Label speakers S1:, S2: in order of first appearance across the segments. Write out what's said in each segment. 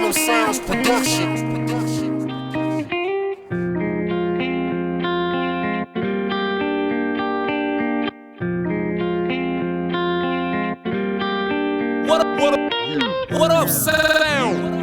S1: Phantom Sounds Production. What up, sound?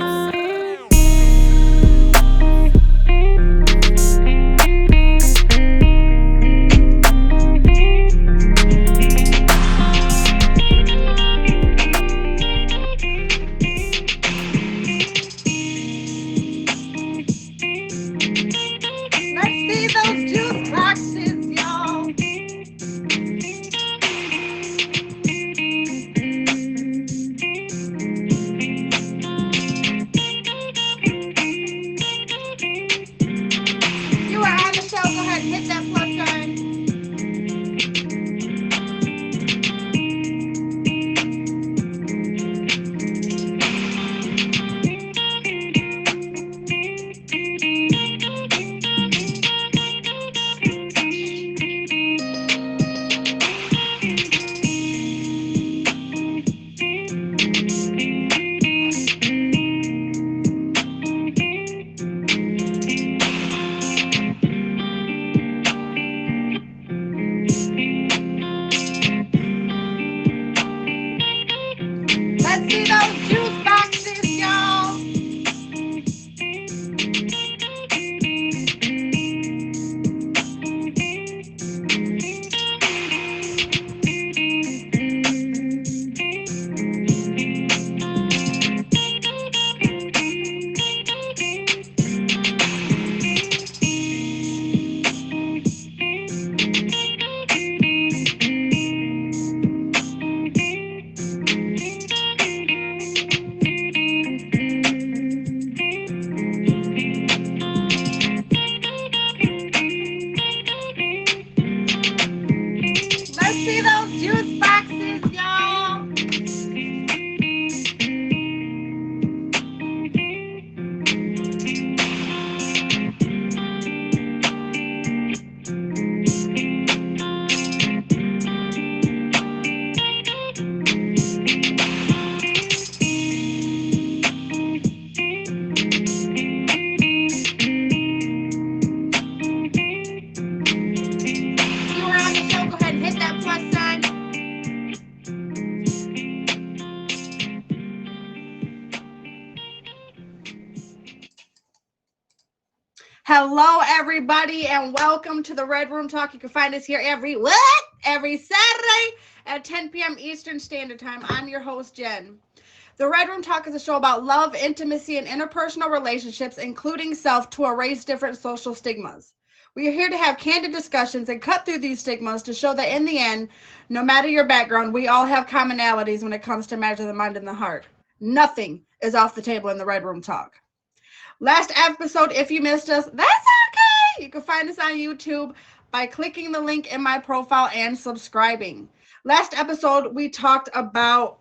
S2: Hello, everybody, and welcome to the Red Room Talk. You can find us here every Saturday at 10 p.m. Eastern Standard Time. I'm your host, Jen. The Red Room Talk is a show about love, intimacy, and interpersonal relationships, including self, to erase different social stigmas. We are here to have candid discussions and cut through these stigmas to show that in the end, no matter your background, we all have commonalities when it comes to matters of the mind and the heart. Nothing is off the table in the Red Room Talk. Last episode, if you missed us, that's okay. You can find us on YouTube by clicking the link in my profile and subscribing. Last episode, we talked about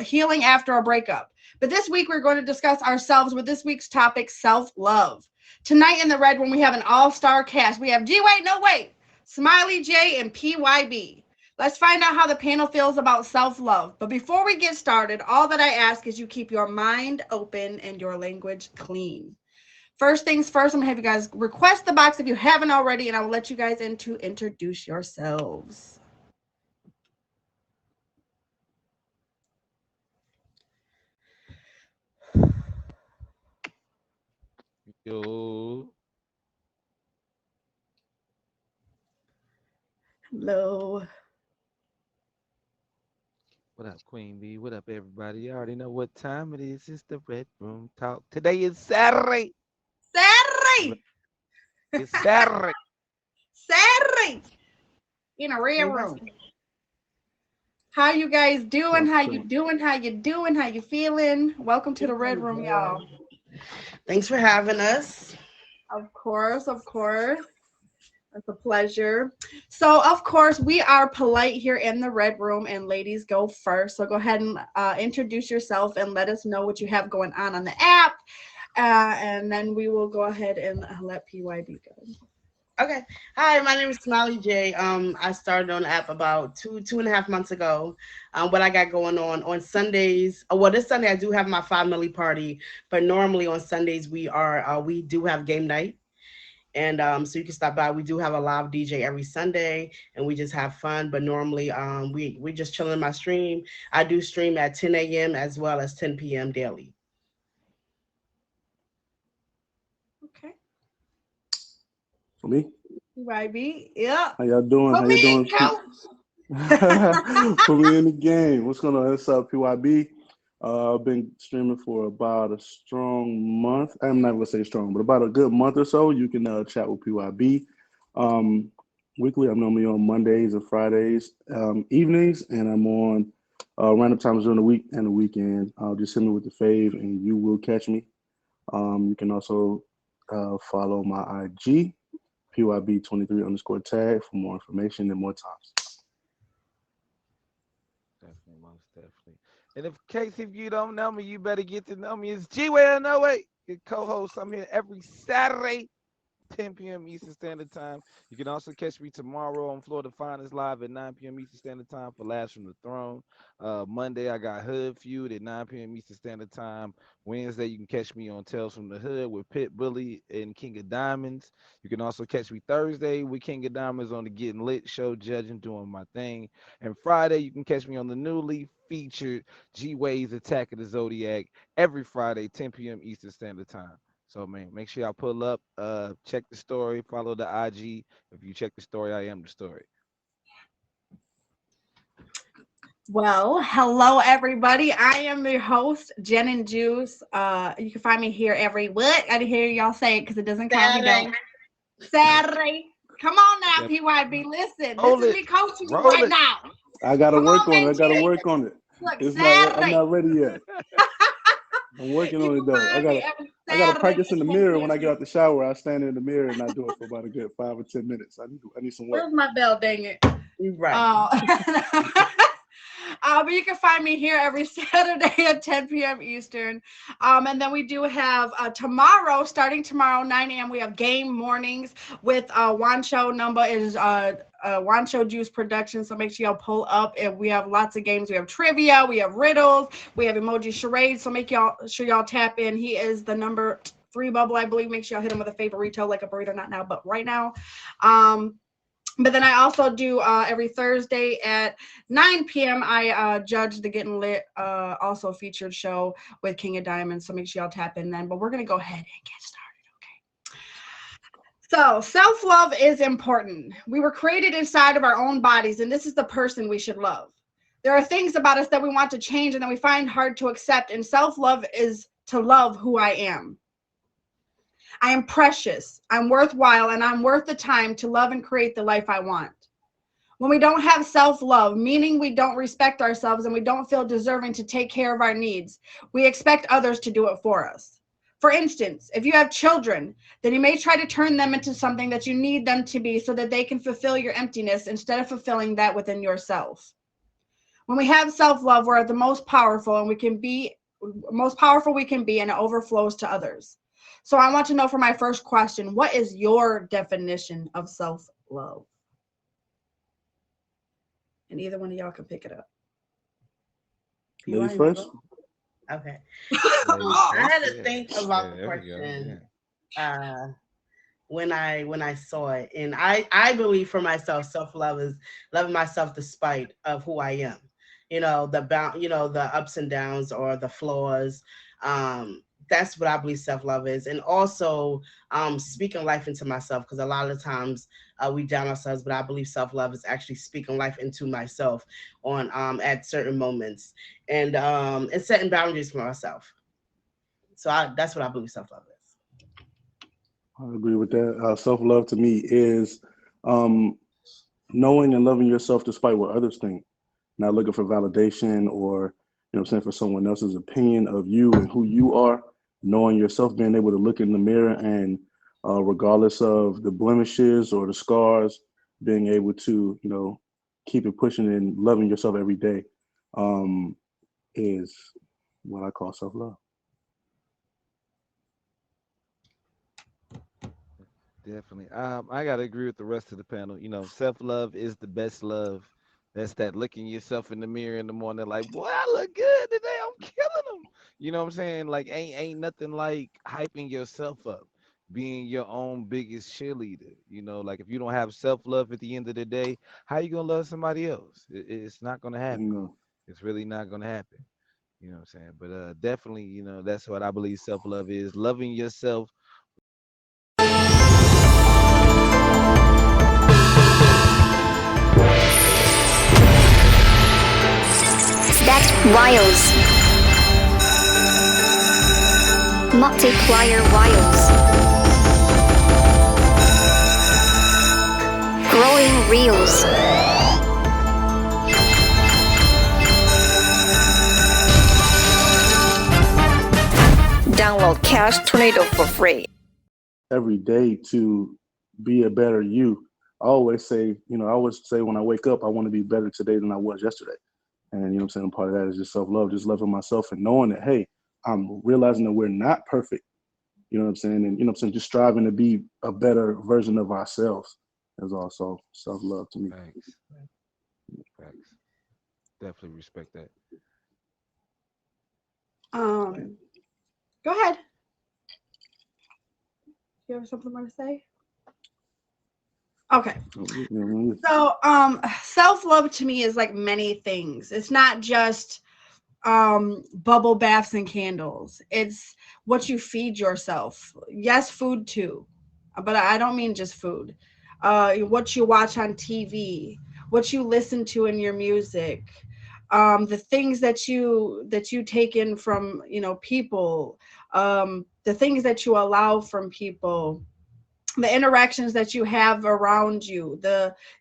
S2: healing after a breakup. But this week, we're going to discuss ourselves with this week's topic, self-love. Tonight in the Red Room, we have an all-star cast. We have Wait, Smiley J, and PYB. Let's find out how the panel feels about self-love. But before we get started, all that I ask is you keep your mind open and your language clean. First things first, I'm going to have you guys request the box if you haven't already, and I will let you guys in to introduce yourselves.
S3: Yo.
S2: Hello.
S3: What up, Queen Bee? What up, everybody? You already know what time it is. It's the Red Room Talk. Today is Saturday.
S2: Saturday!
S3: It's Saturday.
S2: Saturday! In a Red Room. How you guys doing? How you doing? How you doing? How you feeling? Welcome to the Red Room, y'all.
S4: Thanks for having us.
S2: Of course, of course. It's a pleasure. So, of course, we are polite here in the Red Room, and ladies go first. So go ahead and introduce yourself and let us know what you have going on the app. And then we will go ahead and let PYB go.
S4: Okay. Hi, my name is Smiley J. I started on the app about 2.5 months ago. What I got going on Sundays. Well, this Sunday I do have my family party, but normally on Sundays we do have game night, and so you can stop by. We do have a live DJ every Sunday, and we just have fun. But normally we just chilling in my stream. I do stream at 10 a.m. as well as 10 p.m. daily.
S2: Okay.
S5: For me?
S2: YB. Yeah.
S5: How y'all doing?
S2: For
S5: How you
S2: me,
S5: doing?
S2: coach.
S5: Put me in the game. What's going on? What's up, PYB? I've been streaming for about a strong month. I'm not gonna say strong, but about a good month or so. You can chat with PYB. Um, Weekly, I'm normally on Mondays and Fridays evenings, and I'm on random times during the week and the weekend. Just hit me with the fave, and you will catch me. You can also follow my IG, PYB23_tag for more information and more times.
S3: Definitely, most definitely. And in case if you don't know me, you better get to know me. It's G-Way, no way. Your co-host. I'm here every Saturday, 10 p.m. Eastern Standard Time. You can also catch me tomorrow on Florida Finest Live at 9 p.m. Eastern Standard Time for Last from the Throne. Monday, I got Hood Feud at 9 p.m. Eastern Standard Time. Wednesday, you can catch me on Tales from the Hood with Pit Bully and King of Diamonds. You can also catch me Thursday with King of Diamonds on the Getting Lit show, judging, doing my thing. And Friday, you can catch me on the newly featured G-Ways Attack of the Zodiac every Friday, 10 p.m. Eastern Standard Time. So man, make sure y'all pull up, check the story, follow the IG. If you check the story, I am the story.
S2: Well, hello everybody. I am your host, Jen and Juice. You can find me here every what? I didn't hear y'all say it because it doesn't count. We don't. Saturday. Come on now,
S3: Yep.
S2: PYB. Listen,
S3: Roll
S2: this is
S3: it.
S2: me coaching you
S3: Roll
S2: right
S3: it.
S2: now.
S5: I gotta
S2: Come
S5: work
S2: on,
S5: on it. I gotta
S2: Benji.
S5: work on it.
S2: Look,
S5: It's not. I'm
S2: Saturday.
S5: not ready yet. I'm working
S2: You
S5: on
S2: can
S5: it though.
S2: find me every
S5: I gotta
S2: Saturday
S5: practice in the
S2: at 10
S5: mirror when
S2: p.m.
S5: I get out the shower. I stand in the mirror and I do it for about a good 5 or 10 minutes. I need some work.
S2: Where's my bell? Dang it.
S4: Right.
S2: But you can find me here every Saturday at 10 p.m. Eastern. And then we do have tomorrow, starting tomorrow, 9 a.m., we have game mornings with Wancho. Number is Wancho Juice Production. So make sure y'all pull up. And we have lots of games. We have trivia, we have riddles, we have emoji charades. So make sure y'all tap in. He is the number 3 bubble, I believe. Make sure y'all hit him with a favorite retail like a burrito, not now, but right now. But then I also do every Thursday at 9 p.m. I judge the Getting Lit also featured show with King of Diamonds. So make sure y'all tap in then. But we're going to go ahead and get started, okay? So self-love is important. We were created inside of our own bodies, and this is the person we should love. There are things about us that we want to change and that we find hard to accept, and self-love is to love who I am. I am precious, I'm worthwhile, and I'm worth the time to love and create the life I want. When we don't have self-love, meaning we don't respect ourselves and we don't feel deserving to take care of our needs, we expect others to do it for us. For instance, if you have children, then you may try to turn them into something that you need them to be so that they can fulfill your emptiness instead of fulfilling that within yourself. When we have self-love, we're at the most powerful and we can be and it overflows to others. So I want to know for my first question, what is your definition of self-love? And either one of y'all can pick it up.
S5: Ladies first.
S4: Okay.
S3: Ladies
S4: I
S3: first,
S4: had to
S3: yeah.
S4: think about the
S3: There we go,
S4: question
S3: yeah.
S4: when I saw it, and I believe for myself, self-love is loving myself despite of who I am. The ups and downs or the flaws. That's what I believe self-love is, and also speaking life into myself, because a lot of the times we down ourselves, but I believe self-love is actually speaking life into myself on at certain moments, and setting boundaries for myself. So that's what I believe self-love is.
S5: I agree with that. Self-love to me is knowing and loving yourself despite what others think, not looking for validation or, for someone else's opinion of you and who you are. Knowing yourself, being able to look in the mirror and regardless of the blemishes or the scars, being able to, keep it pushing and loving yourself every day is what I call self-love.
S3: Definitely. I gotta agree with the rest of the panel. Self-love is the best love. That's that looking yourself in the mirror in the morning, like, boy, I look good today. I'm killing them. You know what I'm saying? Like, ain't nothing like hyping yourself up, being your own biggest cheerleader. Like if you don't have self-love at the end of the day, how you gonna love somebody else? It's not gonna
S5: You
S3: happen.
S5: know,
S3: It's really not gonna happen. You know what I'm saying? But definitely, that's what I believe self-love is: loving yourself.
S6: That's Wiles. Multiplier Wiles. Growing Reels. Download Cash Tornado for free.
S5: every day to be a better you. I always say when I wake up, I want to be better today than I was yesterday. And you know what I'm saying? Part of that is just self-love, just loving myself and knowing that, hey, I'm realizing that we're not perfect. You know what I'm saying? And you know what I'm saying? Just striving to be a better version of ourselves is also self-love to me.
S3: Thanks. Facts. Definitely respect that.
S2: Go ahead. You have something more to say? Okay. So, self-love to me is like many things. It's not just bubble baths and candles. It's what you feed yourself. Yes, food too, but I don't mean just food. What you watch on TV, what you listen to in your music, the things that you take in from people, the things that you allow from people, the interactions that you have around you,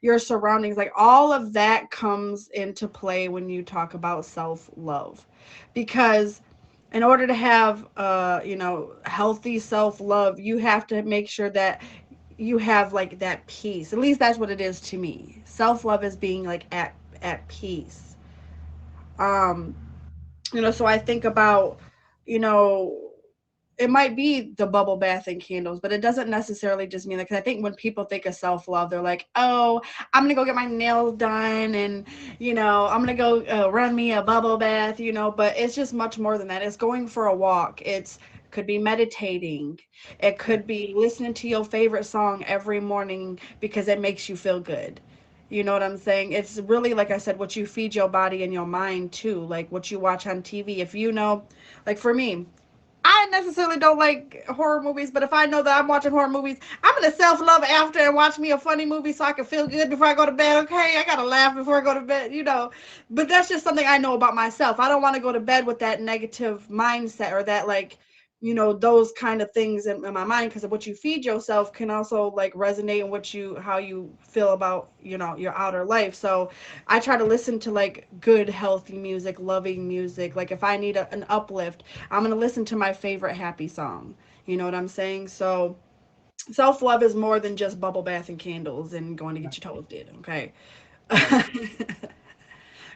S2: your surroundings, like all of that comes into play when you talk about self-love. Because in order to have healthy self-love, you have to make sure that you have like that peace. At least that's what it is to me. Self-love is being like at peace. um so I think about, you know it might be the bubble bath and candles, but it doesn't necessarily just mean that. Because I think when people think of self love, they're like, "Oh, I'm gonna go get my nails done, and I'm gonna go run me a bubble bath," But it's just much more than that. It's going for a walk. Could be meditating. It could be listening to your favorite song every morning because it makes you feel good. You know what I'm saying? It's really, like I said, what you feed your body and your mind too, like what you watch on TV. If like for me, I necessarily don't like horror movies, but if I know that I'm watching horror movies, I'm gonna self-love after and watch me a funny movie so I can feel good before I go to bed. Okay, I gotta laugh before I go to bed. But that's just something I know about myself. I don't want to go to bed with that negative mindset or that, like, those kind of things in my mind, because of what you feed yourself can also like resonate in how you feel about your outer life. So I try to listen to like good healthy music, loving music. Like if I need an uplift, I'm going to listen to my favorite happy song. You know what I'm saying? So self-love is more than just bubble bath and candles and going to get your toes did. Okay.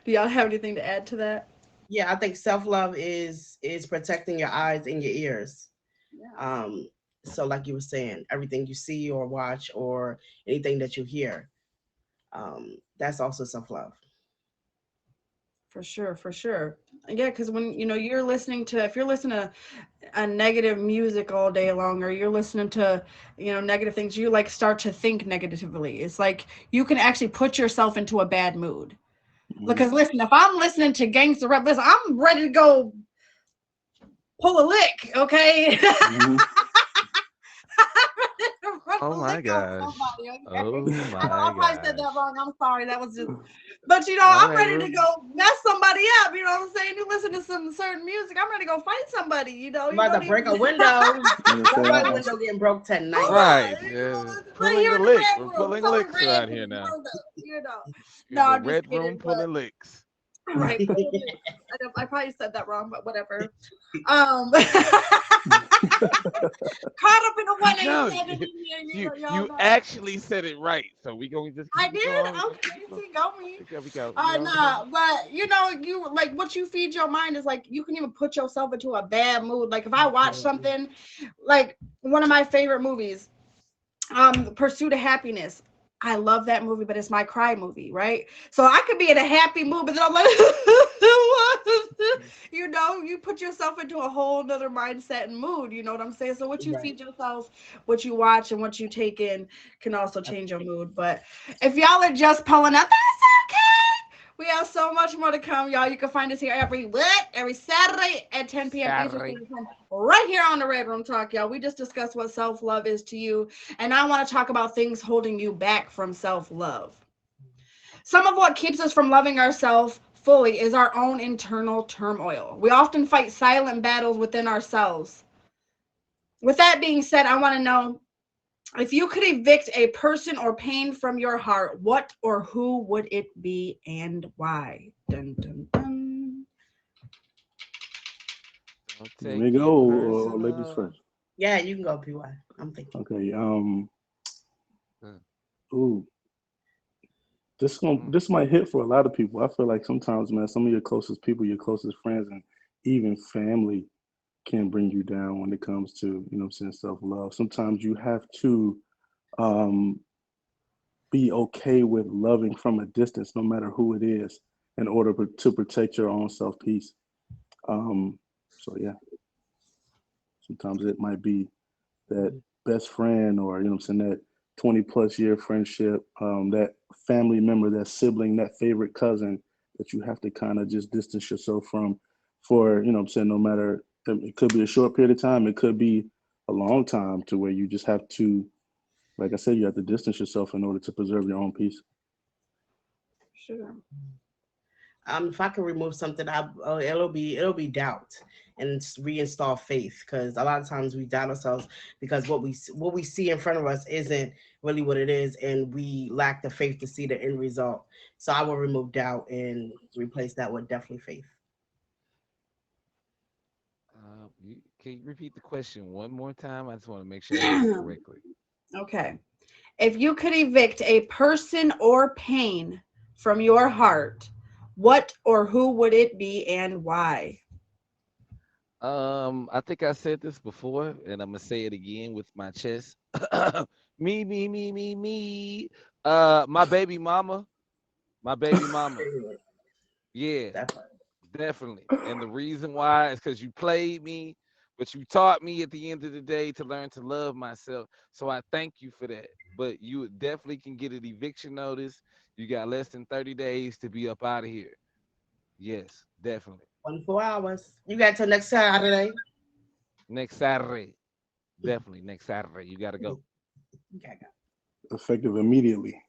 S2: Do y'all have anything to add to that?
S4: Yeah, I think self-love is protecting your eyes and your ears.
S2: Yeah.
S4: So like you were saying, everything you see or watch or anything that you hear, that's also self-love.
S2: For sure, for sure. Yeah, because when you're listening to, if you're listening to a negative music all day long, or you're listening to negative things, you like start to think negatively. It's like you can actually put yourself into a bad mood. Because listen, if I'm listening to gangster rap, listen, I'm ready to go pull a lick. Okay.
S5: Mm-hmm.
S3: Oh my gosh.
S2: Somebody, okay?
S3: Oh
S2: I know
S3: my
S2: I probably said that
S3: gosh.
S2: wrong. I'm sorry. That was just, but
S3: All
S2: I'm
S3: right,
S2: ready to go mess somebody up. You know what I'm saying? You listen to some certain music, I'm ready to go fight somebody. You
S4: I'm about
S2: don't
S4: to break
S2: even.
S4: a window. Nobody's
S5: I,
S4: window getting broke tonight.
S2: Hold on,
S3: right.
S2: right
S3: Pulling
S2: here
S3: the
S2: in the
S3: lick.
S2: red
S3: We're
S2: room,
S3: pulling
S2: pulling
S3: licks
S2: red
S3: around here now.
S2: No,
S3: In the
S2: I'm just
S3: red room
S2: kidding, but
S3: pulling licks.
S2: right, I probably said that wrong, but whatever. Caught up in the
S3: No,
S2: 187 in here, y'all
S3: you
S2: know.
S3: actually said it right. So we gonna just
S2: I
S3: keep it
S2: did.
S3: going.
S2: Okay, see, go me.
S3: We go. You know what I'm
S2: Nah,
S3: saying?
S2: but you like what you feed your mind is like you can even put yourself into a bad mood. Like if I watch something, like one of my favorite movies, Pursuit of Happiness. I love that movie, but it's my cry movie, right? So I could be in a happy mood, but then I'm like, you know, you put yourself into a whole nother mindset and mood. You know what I'm saying? So what you
S4: Right.
S2: feed yourself, what you watch, and what you take in can also change your mood. But if y'all are just pulling up, that's okay. We have so much more to come, y'all. You can find us here every Saturday at 10 p.m. Eastern
S3: Saturday.
S2: Standard Time, right here on the Red Room Talk, y'all. We just discussed what self-love is to you, and I want to talk about things holding you back from self-love. Some of what keeps us from loving ourselves fully is our own internal turmoil. We often fight silent battles within ourselves. With that being said, I want to know, if you could evict a person or pain from your heart, what or who would it be and why? Dun, dun, dun.
S3: Don't
S5: Let
S3: take
S5: me
S3: it
S5: go, ladies
S3: personal.
S5: first.
S4: Yeah, you can go, PY. I'm thinking.
S5: Okay.
S3: Mm.
S5: Ooh,
S3: Mm.
S5: this might hit for a lot of people. I feel like sometimes, man, some of your closest people, your closest friends, and even family can bring you down when it comes to, what I'm saying, self love. Sometimes you have to um, be okay with loving from a distance, no matter who it is, in order to protect your own self peace. Um, so yeah, sometimes it might be that best friend, or what I'm saying, that 20+ year friendship, that family member, that sibling, that favorite cousin that you have to kind of just distance yourself from for, what I'm saying, no matter, it could be a short period of time, it could be a long time, to where you just have to, like I said, you have to distance yourself in order to preserve your own peace.
S2: Sure.
S4: If I can remove something, it'll be doubt and reinstall faith, because a lot of times we doubt ourselves because what we see in front of us isn't really what it is, and we lack the faith to see the end result. So I will remove doubt and replace that with definitely faith.
S3: Can you repeat the question one more time? I just want to make sure I heard it correctly.
S2: Okay. If you could evict a person or pain from your heart, what or who would it be and why?
S3: I think I said this before, and I'm gonna say it again with my chest. Me. My baby mama. My baby mama. Yeah,
S4: Definitely.
S3: definitely. And the reason why is because you played me, but you taught me at the end of the day to learn to love myself. So I thank you for that. But you definitely can get an eviction notice. You got less than 30 days to be up out of here. Yes, definitely.
S4: 24 hours. You got till next Saturday.
S3: Next Saturday. Definitely next Saturday. You gotta go.
S4: Okay,
S5: Effective immediately.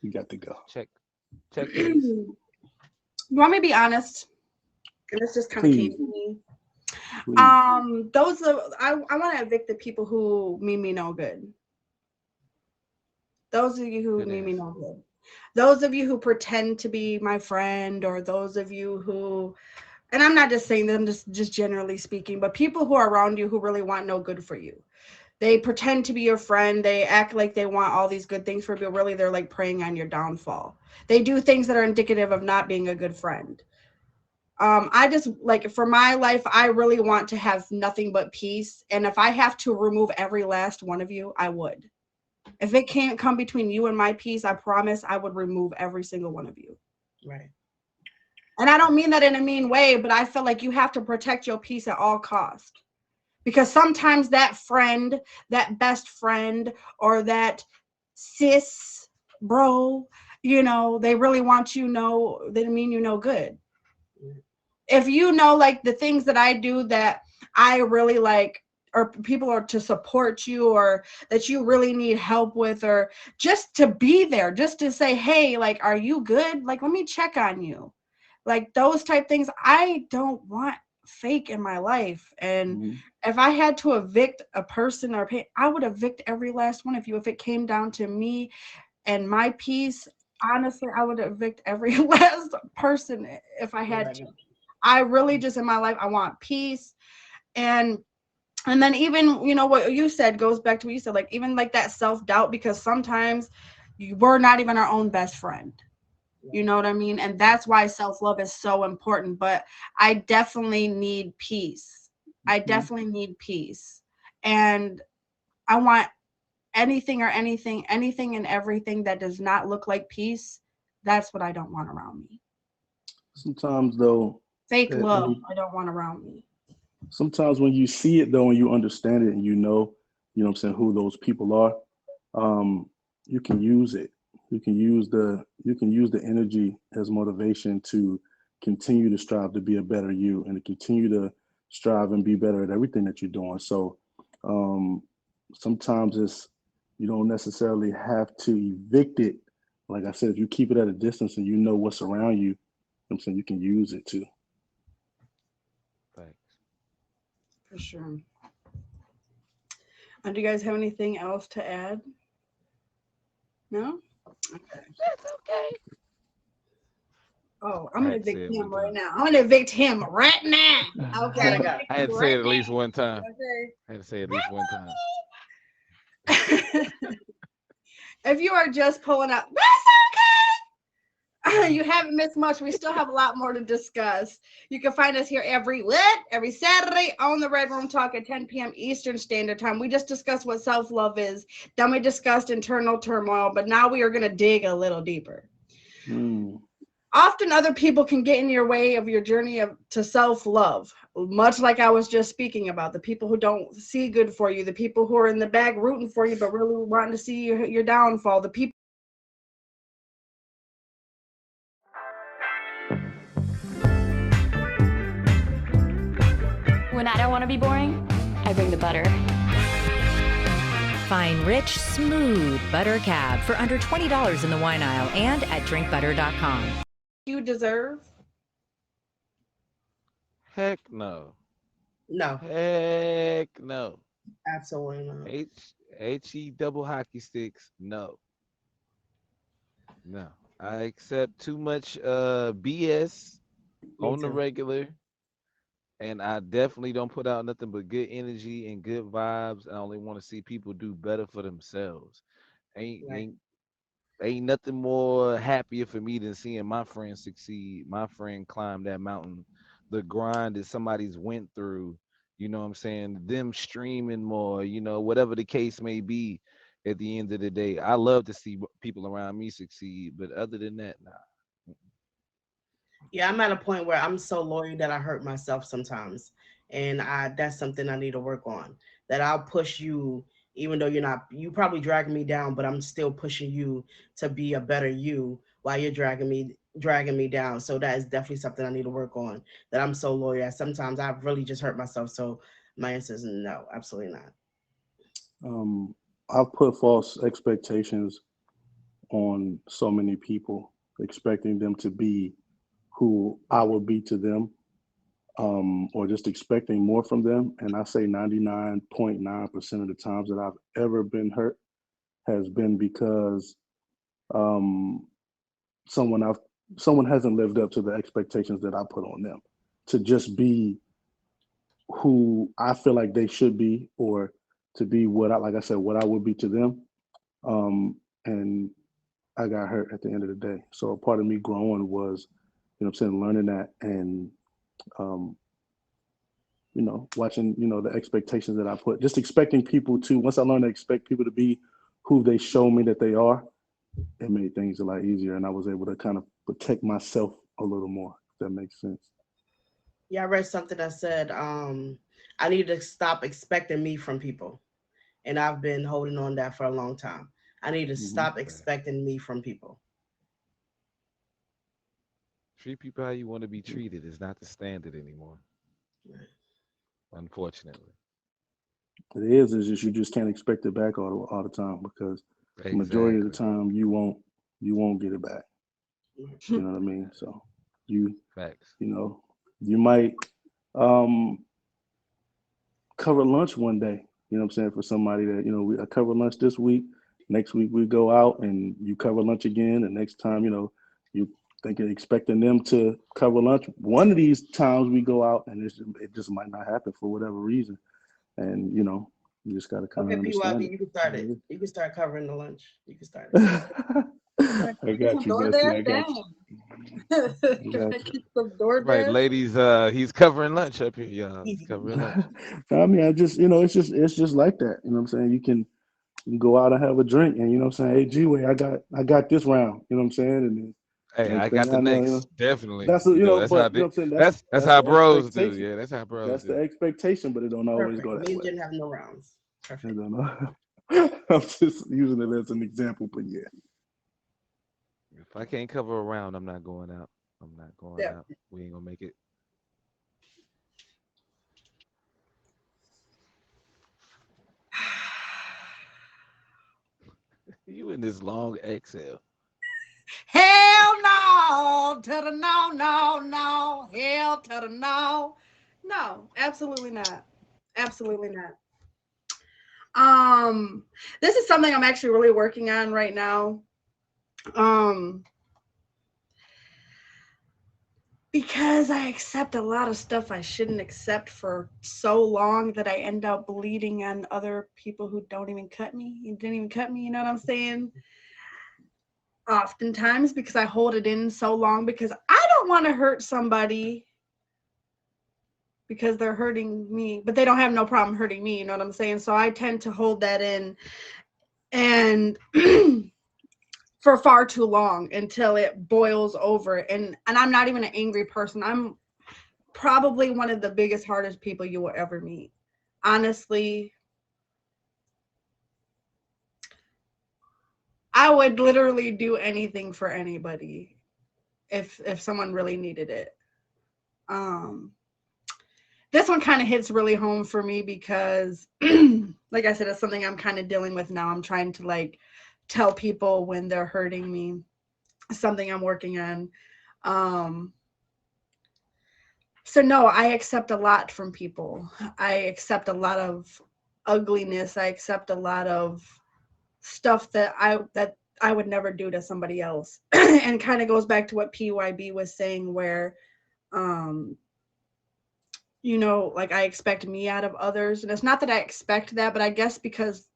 S5: You got to go.
S3: Check. Check, please.
S2: You want me to be honest? And this just kind of came
S5: Please,
S2: to me.
S5: please.
S2: Those are I want to evict the people who mean me no good. Those of you who
S3: Good
S2: mean me
S3: answer.
S2: no good. Those of you who pretend to be my friend, or those of you who, and I'm not just saying them, just generally speaking, but people who are around you who really want no good for you. They pretend to be your friend. They act like they want all these good things for you, but really they're like preying on your downfall. They do things that are indicative of not being a good friend. I just, like, for my life, I really want to have nothing but peace. And if I have to remove every last one of you, I would. If it can't come between you and my peace, I promise I would remove every single one of you.
S4: right.
S2: And I don't mean that in a mean way, but I feel like you have to protect your peace at all costs. Because sometimes that friend, that best friend, or that sis, bro, they really want they mean you no good. If you know, like, the things that I do that I really like, or people are to support you, or that you really need help with, or just to be there, just to say, hey, like, are you good? Like, let me check on you. Like, those type things, I don't want fake in my life. And
S5: Mhm.
S2: if I had to evict a person or pay, I would evict every last one of you. If it came down to me and my peace, honestly, I would evict every last person if I had to. I really just, in my life, I want peace. And then, even, what you said goes back to what you said, like, even like that self-doubt, because sometimes we're not even our own best friend. You know what I mean? And that's why self-love is so important. But I definitely need peace. I
S5: Mhm.
S2: definitely need peace. And I want anything and everything that does not look like peace, that's what I don't want around me.
S5: Sometimes though,
S2: Fake
S5: that
S2: love,
S5: when
S2: I don't want around me.
S5: sometimes when you see it though and you understand it and you know what I'm saying, who those people are, you can use it. You can use the energy as motivation to continue to strive to be a better you and to continue to strive and be better at everything that you're doing. So sometimes you don't necessarily have to evict it. Like I said, if you keep it at a distance and you know what's around you, I'm saying you can use it too.
S3: Thanks.
S2: For sure. Do you guys have anything else to add? No? Okay.
S3: That's okay.
S2: Oh, I'm
S3: I
S2: gonna
S3: had to say
S2: evict
S3: it
S2: him
S3: one
S2: right
S3: time.
S2: now. I'm gonna evict him right now. Okay.
S4: Gotta go.
S3: I had to say it at least one time.
S2: Okay.
S3: I had to say it at least one time.
S2: If you are just pulling up, that's okay. You haven't missed much. We still have a lot more to discuss. You can find us here every Saturday on the Red Room Talk at 10 p.m. Eastern Standard Time. We just discussed what self-love is. Then we discussed internal turmoil, but now we are going to dig a little deeper. Often other people can get in your way of your journey to self-love, much like I was just speaking about, the people who don't see good for you, the people who are in the back rooting for you but really wanting to see your downfall, the people.
S7: When I don't want to be boring, I bring the butter.
S8: Find rich, smooth butter cab for under $20 in the wine aisle and at drinkbutter.com.
S2: You deserve?
S3: Heck no.
S4: No,
S3: Heck no.
S4: absolutely not.
S3: H-E double hockey sticks, no. No. I accept too much BS
S4: Me
S3: on the
S4: too.
S3: regular. And I definitely don't put out nothing but good energy and good vibes. I only want to see people do better for themselves. Ain't
S4: Right.
S3: ain't ain't nothing more happier for me than seeing my friend succeed, my friend climb that mountain, the grind that somebody's went through, you know what I'm saying? Them streaming more, whatever the case may be at the end of the day. I love to see people around me succeed, but other than that, nah.
S4: Yeah, I'm at a point where I'm so loyal that I hurt myself sometimes. And that's something I need to work on. That I'll push you, even though you probably dragging me down, but I'm still pushing you to be a better you while you're dragging me down. So that is definitely something I need to work on. That I'm so loyal that sometimes I've really just hurt myself. So my answer is no, absolutely not.
S5: I've put false expectations on so many people, expecting them to be who I will be to them, or just expecting more from them. And I say 99.9% of the times that I've ever been hurt has been because someone hasn't lived up to the expectations that I put on them to just be who I feel like they should be, or to be what I would be to them. And I got hurt at the end of the day. So a part of me growing was, learning that and, watching, the expectations that I put, just expecting people to, once I learned to expect people to be who they show me that they are, it made things a lot easier. And I was able to kind of protect myself a little more, if that makes sense.
S4: Yeah, I read something that said I need to stop expecting me from people. And I've been holding on that for a long time. I need to stop expecting me from people.
S3: Treat people how you want to be treated is not the standard anymore. Unfortunately.
S5: It is just you just can't expect it back all the time, because the majority of the time you won't get it back. You know what I mean? So
S3: Facts.
S5: You might cover lunch one day, you know what I'm saying, for somebody that, I cover lunch this week, next week we go out and you cover lunch again, and next time, you thinking expecting them to cover lunch. One of these times we go out and it just might not happen for whatever reason. And you just gotta kind of understand it.
S4: You can start it. You can start covering the lunch. You can start it.
S5: I got you, Bessie. I got you.
S3: Right, ladies, he's covering lunch up here, y'all. He's covering lunch.
S5: I mean, it's just like that. You know what I'm saying? you go out and have a drink, and you know what I'm saying, hey G-Way, I got this round, you know what I'm saying, and then
S3: Hey, I
S5: next
S3: got
S5: thing
S3: the
S5: I know,
S3: next. Definitely.
S5: that's a,
S3: You know, that's how
S5: but you know
S3: they,
S5: what I'm saying,
S3: that's
S5: that's
S3: how
S5: the
S3: bros do.
S5: expectation.
S3: Yeah, that's how bros
S5: That's the
S3: do.
S5: expectation, but it don't always
S4: Perfect.
S5: go that
S4: Me and
S5: way.
S4: Jen have no rounds.
S5: I
S4: Perfect.
S5: don't know. I'm just using it as an example, but yeah.
S3: If I can't cover a round, I'm not going out. I'm not going
S4: Yeah.
S3: out. We ain't gonna make it. You in this long exhale.
S2: Hell no to the no, no, no. Hell to the no. No, absolutely not. Absolutely not. This is something I'm actually really working on right now. Um, because I accept a lot of stuff I shouldn't accept for so long that I end up bleeding on other people who don't even cut me. You didn't even cut me, you know what I'm saying? Oftentimes because I hold it in so long because I don't want to hurt somebody because they're hurting me, but they don't have no problem hurting me, you know what I'm saying? So I tend to hold that in and for far too long until it boils over. And I'm not even an angry person. I'm probably one of the biggest, hardest people you will ever meet. Honestly, I would literally do anything for anybody if someone really needed it. This one kind of hits really home for me because like I said, it's something I'm kind of dealing with now. I'm trying to like tell people when they're hurting me, something I'm working on. So no, I accept a lot from people. I accept a lot of ugliness. I accept a lot of stuff that I would never do to somebody else. And kind of goes back to what PYB was saying where you know, like I expect me out of others. And it's not that I expect that, but I guess because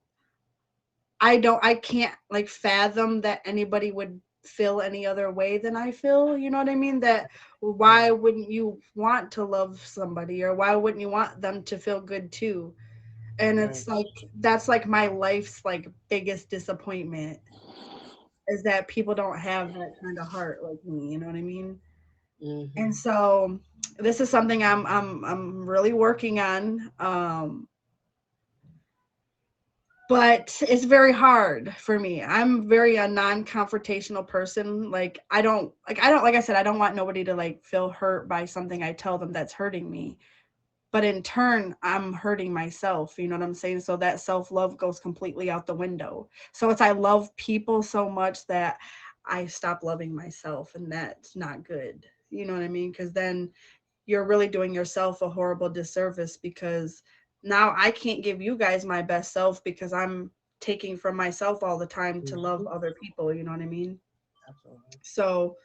S2: I can't like fathom that anybody would feel any other way than I feel. You know what I mean? That why wouldn't you want to love somebody or why wouldn't you want them to feel good too? And it's
S4: Right.
S2: like that's like my life's like biggest disappointment is that people don't have that kind of heart like me, you know what I mean? And so this is something I'm really working on. But it's very hard for me. I'm very a non-confrontational person. Like I don't like I said, I don't want nobody to like feel hurt by something I tell them that's hurting me. But in turn, I'm hurting myself. You know what I'm saying? So that self-love goes completely out the window. So it's I love people so much that I stop loving myself, and that's not good. You know what I mean? Because then you're really doing yourself a horrible disservice because now I can't give you guys my best self because I'm taking from myself all the time to love other people, you know what I mean?
S4: Absolutely.
S2: So,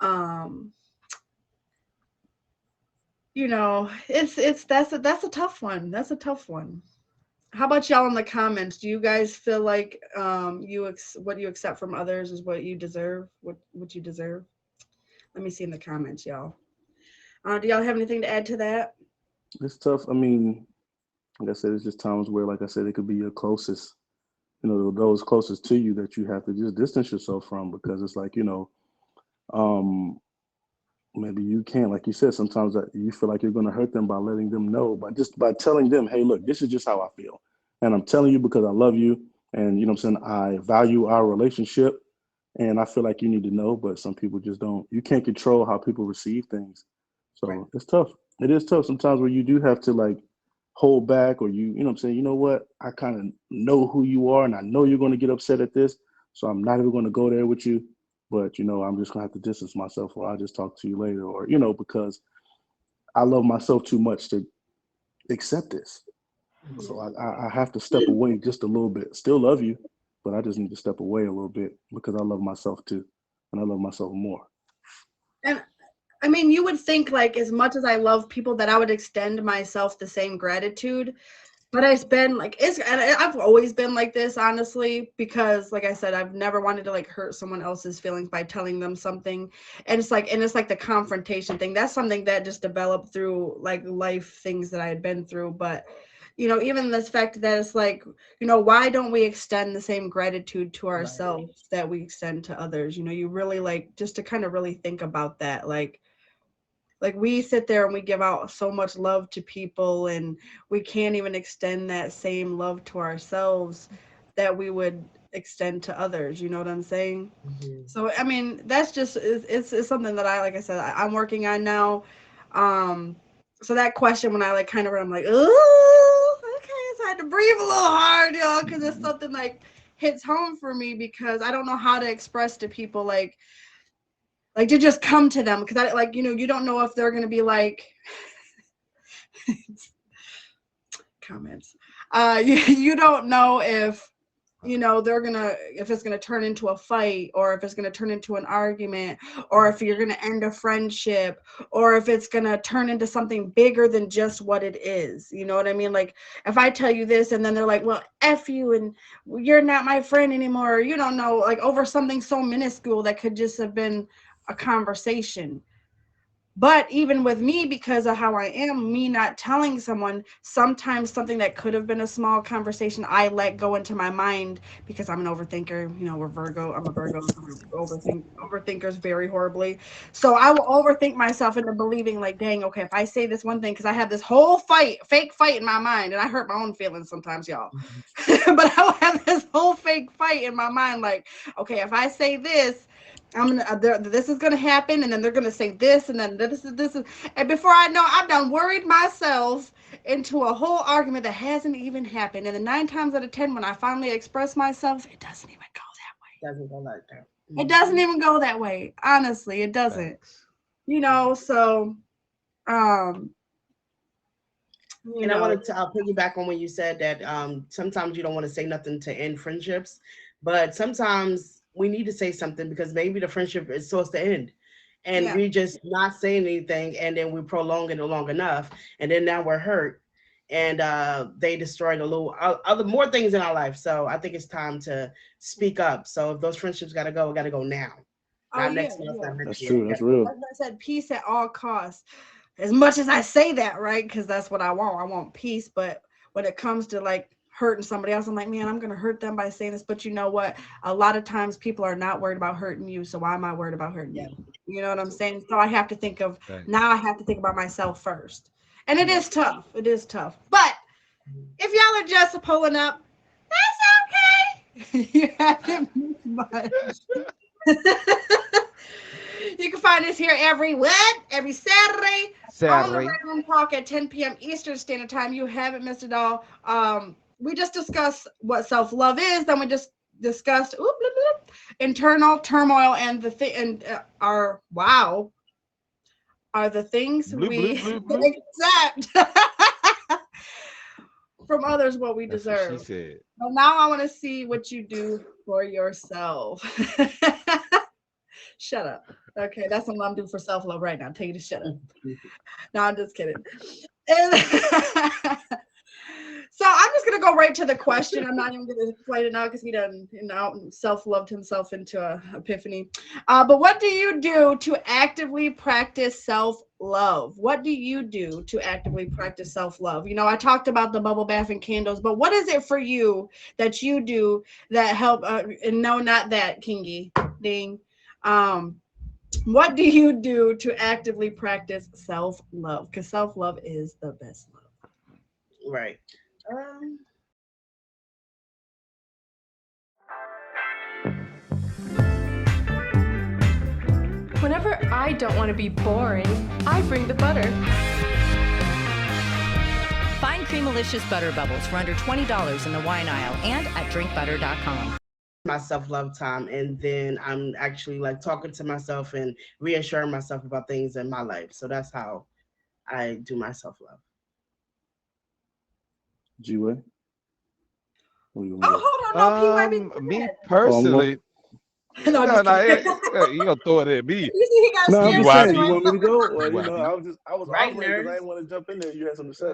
S2: um, you know, it's that's a tough one. That's a tough one. How about y'all in the comments? Do you guys feel like what you accept from others is what you deserve? What you deserve? Let me see in the comments, y'all. Do y'all have anything to add to that?
S5: It's tough. I mean, like I said, it's just times where, like I said, it could be your closest, those closest to you that you have to just distance yourself from because it's like, um, maybe you can't, like you said, sometimes that you feel like you're going to hurt them by letting them know, by telling them, hey, look, this is just how I feel. And I'm telling you because I love you. And, you know what I'm saying? I value our relationship and I feel like you need to know, but some people just don't. You can't control how people receive things.
S4: Right.
S5: So it's tough. It is tough sometimes where you do have to like hold back or you know what I'm saying? You know what? I kind of know who you are and I know you're going to get upset at this. So I'm not even going to go there with you. But, I'm just going to have to distance myself or I'll just talk to you later or, because I love myself too much to accept this. So I have to step away just a little bit. Still love you, but I just need to step away a little bit because I love myself too. And I love myself more.
S2: And I mean, you would think like as much as I love people that I would extend myself the same gratitude, but it's been like and I've always been like this, honestly, because like I said, I've never wanted to like hurt someone else's feelings by telling them something. And it's like the confrontation thing. That's something that just developed through like life things that I had been through. But even this fact that it's like, why don't we extend the same gratitude to ourselves that we extend to others? You really like just to kind of really think about that. Like we sit there and we give out so much love to people, and we can't even extend that same love to ourselves that we would extend to others. You know what I'm saying?
S4: Mm-hmm.
S2: So, I mean, that's just, it's something that like I said, I'm working on now. So that question, when I like kind of, I'm like, oh, okay, so I had to breathe a little hard, because it's something like hits home for me, because I don't know how to express to people, like to just come to them, because I like, you don't know if they're gonna be like comments. You don't know if if it's gonna turn into a fight, or if it's gonna turn into an argument, or if you're gonna end a friendship, or if it's gonna turn into something bigger than just what it is. You know what I mean? Like, if I tell you this and then they're like, well, F you and you're not my friend anymore, you don't know, like over something so minuscule that could just have been a conversation. But even with me, because of how I am, me not telling someone, sometimes something that could have been a small conversation, I let go into my mind, because I'm an overthinker. We're Virgo. I'm a Virgo. So overthinkers very horribly. So I will overthink myself into believing, like, dang, okay, if I say this one thing, because I have this whole fake fight in my mind, and I hurt my own feelings sometimes, y'all. But I will have this whole fake fight in my mind, like, okay, if I say this, this is gonna happen, and then they're gonna say this, and then this is, and before I know, I've done worried myself into a whole argument that hasn't even happened. And then 9 times out of 10, when I finally express myself, it doesn't even go that way.
S4: Doesn't go like that.
S2: It doesn't even go that way. Honestly, it doesn't. So,
S4: and I wanted to piggyback on when you said that sometimes you don't want to say nothing to end friendships, but sometimes we need to say something, because maybe the friendship is supposed to end, and we just not saying anything, and then we prolong it long enough, and then now we're hurt, and they destroyed a little other more things in our life. So I think it's time to speak up. So if those friendships gotta go now. Not next month, not next
S5: That's
S4: year.
S5: true. That's real.
S2: Like I said, peace at all costs. As much as I say that, right? Because that's what I want. I want peace. But when it comes to like hurting somebody else, I'm like, man, I'm going to hurt them by saying this. But you know what? A lot of times people are not worried about hurting you. So why am I worried about hurting you? You know what I'm saying? So I have to think of, now I have to think about myself first. And it is tough. It is tough. But if y'all are just pulling up, that's okay. You haven't missed much. You can find us here every Saturday on the Red Room Talk at 10 p.m. Eastern Standard Time. You haven't missed it all. We just discussed what self-love is. Then we just discussed internal turmoil and are the things we accept from others what we deserve.
S3: What she said.
S2: So now I want to see what you do for yourself. Shut up. Okay, that's what I'm doing for self-love right now. Tell you to shut up. No, I'm just kidding. And so I'm just gonna go right to the question. I'm not even gonna explain it now, because he done self-loved himself into a epiphany. But what do you do to actively practice self-love? What do you do to actively practice self-love? I talked about the bubble bath and candles, but what is it for you that you do that help? And no, not that, Kingy. Ding. What do you do to actively practice self-love? Because self-love is the best love.
S4: Right.
S9: Whenever I don't want to be boring, I bring the butter.
S8: Find Creamalicious Butter Bubbles for under $20 in the wine aisle and at drinkbutter.com.
S4: My self-love time, and then I'm actually like talking to myself and reassuring myself about things in my life. So that's how I do my self-love.
S5: G-Way?
S2: Hold on, no,
S3: me personally.
S2: No,
S3: you gonna throw it at me.
S5: No, I'm just saying, you want me to go? Or, I was
S4: right,
S5: offering because I didn't want to jump in there. You had something to say.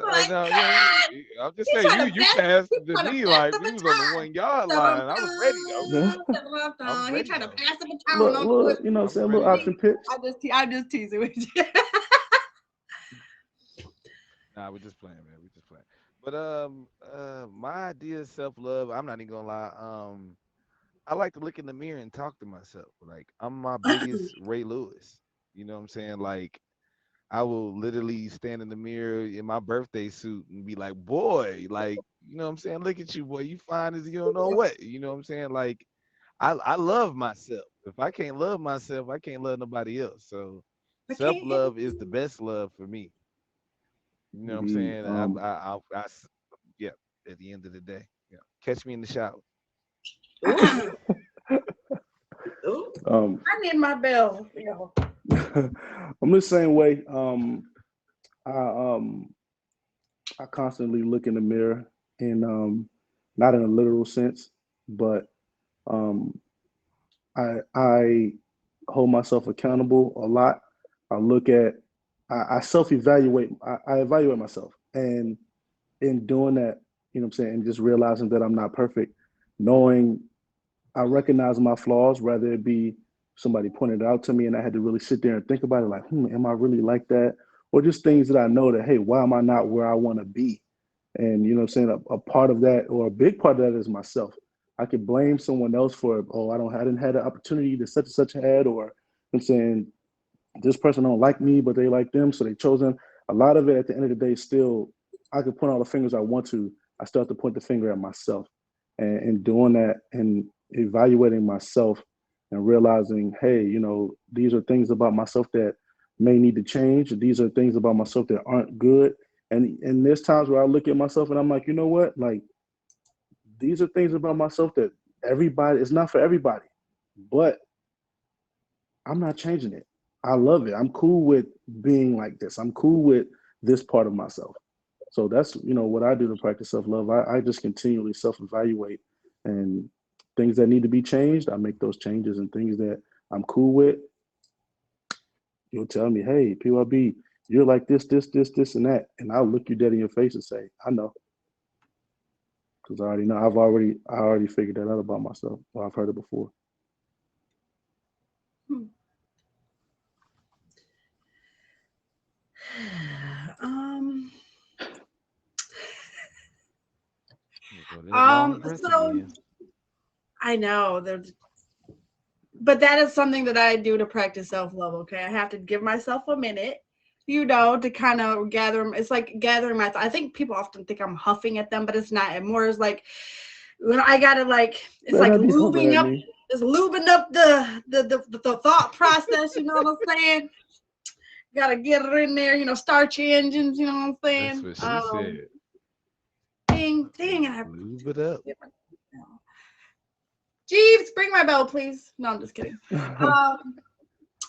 S3: I'm just saying, you passed it to me like we was on the 1 yard line. I was ready though.
S2: He trying to pass the baton.
S5: Look, saying a little option pitch.
S2: I'm just teasing with you.
S3: Nah, we're just playing, man. We're just playing. But my idea of self love, I'm not even gonna lie. I like to look in the mirror and talk to myself. Like I'm my biggest Ray Lewis. You know what I'm saying? Like I will literally stand in the mirror in my birthday suit and be like, boy, like, you know what I'm saying? Look at you, boy. You fine as you don't know what. You know what I'm saying? Like I love myself. If I can't love myself, I can't love nobody else. So
S2: I
S3: self
S2: can't
S3: love is the best love for me. You know what I'm
S5: Indeed.
S3: saying? Yeah. At the end of the day, yeah. Catch me in the shower.
S4: Ooh, ooh.
S5: um,
S2: I need my bell. Yo.
S5: I'm the same way. I I constantly look in the mirror, and not in a literal sense, but um, I hold myself accountable a lot. I look at I self evaluate. I evaluate myself, and in doing that, you know what I'm saying, and just realizing that I'm not perfect, knowing I recognize my flaws, whether it be somebody pointed it out to me and I had to really sit there and think about it, like, am I really like that? Or just things that I know that, hey, why am I not where I want to be? And you know what I'm saying? A part of that, or a big part of that, is myself. I could blame someone else for, oh, I didn't have the opportunity that such and such had, or I'm saying this person don't like me, but they like them, so they chose them. A lot of it at the end of the day, still, I could point all the fingers I want to. I still have to point the finger at myself, and doing that and evaluating myself and realizing, hey, you know, these are things about myself that may need to change. These are things about myself that aren't good. And there's times where I look at myself and I'm like, you know what? Like these are things about myself that everybody, it's not for everybody, but I'm not changing it. I love it. I'm cool with being like this. I'm cool with this part of myself. So that's, you know, what I do to practice self-love. I just continually self-evaluate, and things that need to be changed, I make those changes, and things that I'm cool with, you'll tell me, hey, PYB, you're like this, and that. And I'll look you dead in your face and say, I know. Because I already know. I already figured that out about myself. Or I've heard it before.
S2: Um,
S3: Go that long breath
S2: so
S3: again.
S2: I know there's, but that is something that I do to practice self-love. Okay, I have to give myself a minute, you know, to kind of gather. It's like gathering my. I think people often think I'm huffing at them, but it's not. It more is like when I gotta like. It's
S5: Man,
S2: like
S5: I be huffing
S2: lubing
S5: at
S2: up.
S5: me.
S2: It's lubing up the thought process. You know what I'm saying? Gotta get it in there. You know, start your engines. You know what I'm
S3: That's
S2: saying?
S3: what she said.
S2: Ding. I
S3: Lube it up.
S2: Jeeves, bring my bell, please. No, I'm just kidding.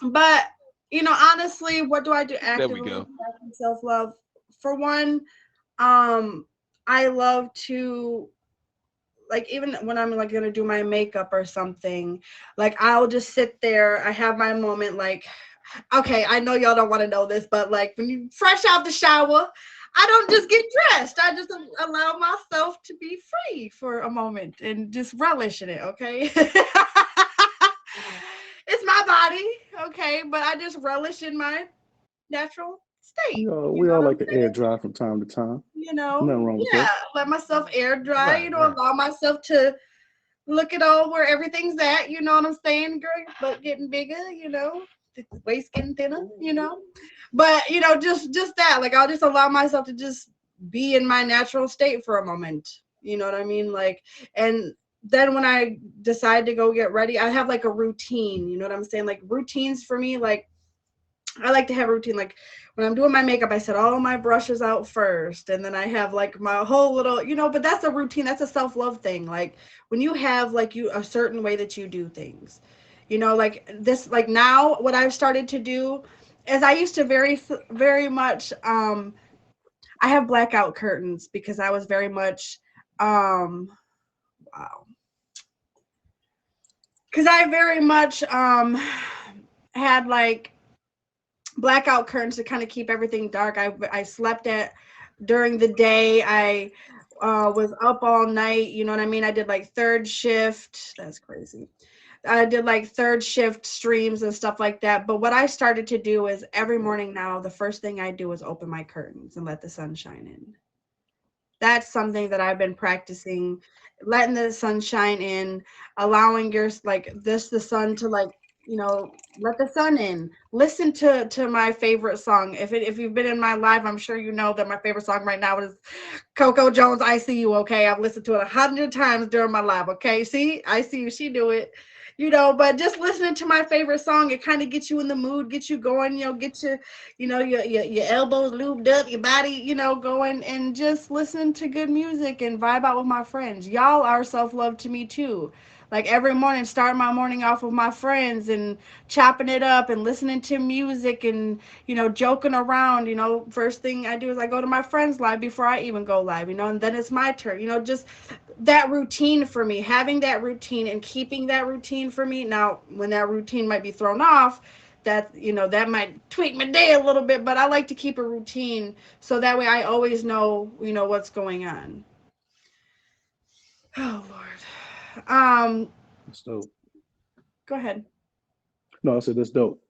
S2: But you know, honestly, what do I do
S3: There we
S2: actively
S3: go.
S2: to practice self-love? For one, I love to like even when I'm like gonna do my makeup or something, like I'll just sit there. I have my moment, like, okay, I know y'all don't want to know this, but like when you fresh out the shower, I don't just get dressed. I just allow myself to be free for a moment and just relish in it, okay? It's my body, okay, but I just relish in my natural state. You
S5: We
S2: know
S5: all
S2: what
S5: like
S2: I'm
S5: to air
S2: saying?
S5: dry from time to time.
S2: You know,
S5: Nothing wrong with
S2: yeah,
S5: that.
S2: let myself air dry, you
S3: Right,
S2: know,
S3: right.
S2: allow myself to look at all where everything's at, you know what I'm saying, girl? Butt getting bigger, you know, the waist getting thinner, you know. But you know, just that, like I'll just allow myself to just be in my natural state for a moment. You know what I mean? Like, and then when I decide to go get ready, I have like a routine, you know what I'm saying? Like routines for me, like I like to have a routine. Like when I'm doing my makeup, I set all my brushes out first, and then I have like my whole little, you know. But that's a routine. That's a self-love thing. Like when you have like you a certain way that you do things, you know. Like this, like now, what I've started to do is I used to very much. I have blackout curtains because I was very much. Wow. Because I very much had like blackout curtains to kind of keep everything dark. I slept at during the day. I was up all night. You know what I mean? I did like third shift. That's crazy. I did like third shift streams and stuff like that. But what I started to do is every morning now, the first thing I do is open my curtains and let the sun shine in. That's something that I've been practicing, letting the sun shine in, allowing your like this the sun to like, let the sun in. Listen to my favorite song. If you've been in my live, I'm sure you know that my favorite song right now is Coco Jones, I See You, okay? I've listened to it 100 times during my live, okay? See, I see you, she do it. But just listening to my favorite song, it kind of gets you in the mood, gets you going, get you, your elbows lubed up, your body, going, and just listen to good music and vibe out with my friends. Y'all are self-love to me too. Like every morning, start my morning off with my friends and chopping it up and listening to music and, joking around. First thing I do is I go to my friends live before I even go live, and then it's my turn, just that routine for me, having that routine and keeping that routine for me. Now, when that routine might be thrown off, that might tweak my day a little bit, but I like to keep a routine so that way I always know, what's going on. Oh, Lord.
S5: That's dope.
S2: Go ahead.
S5: No, I said that's dope.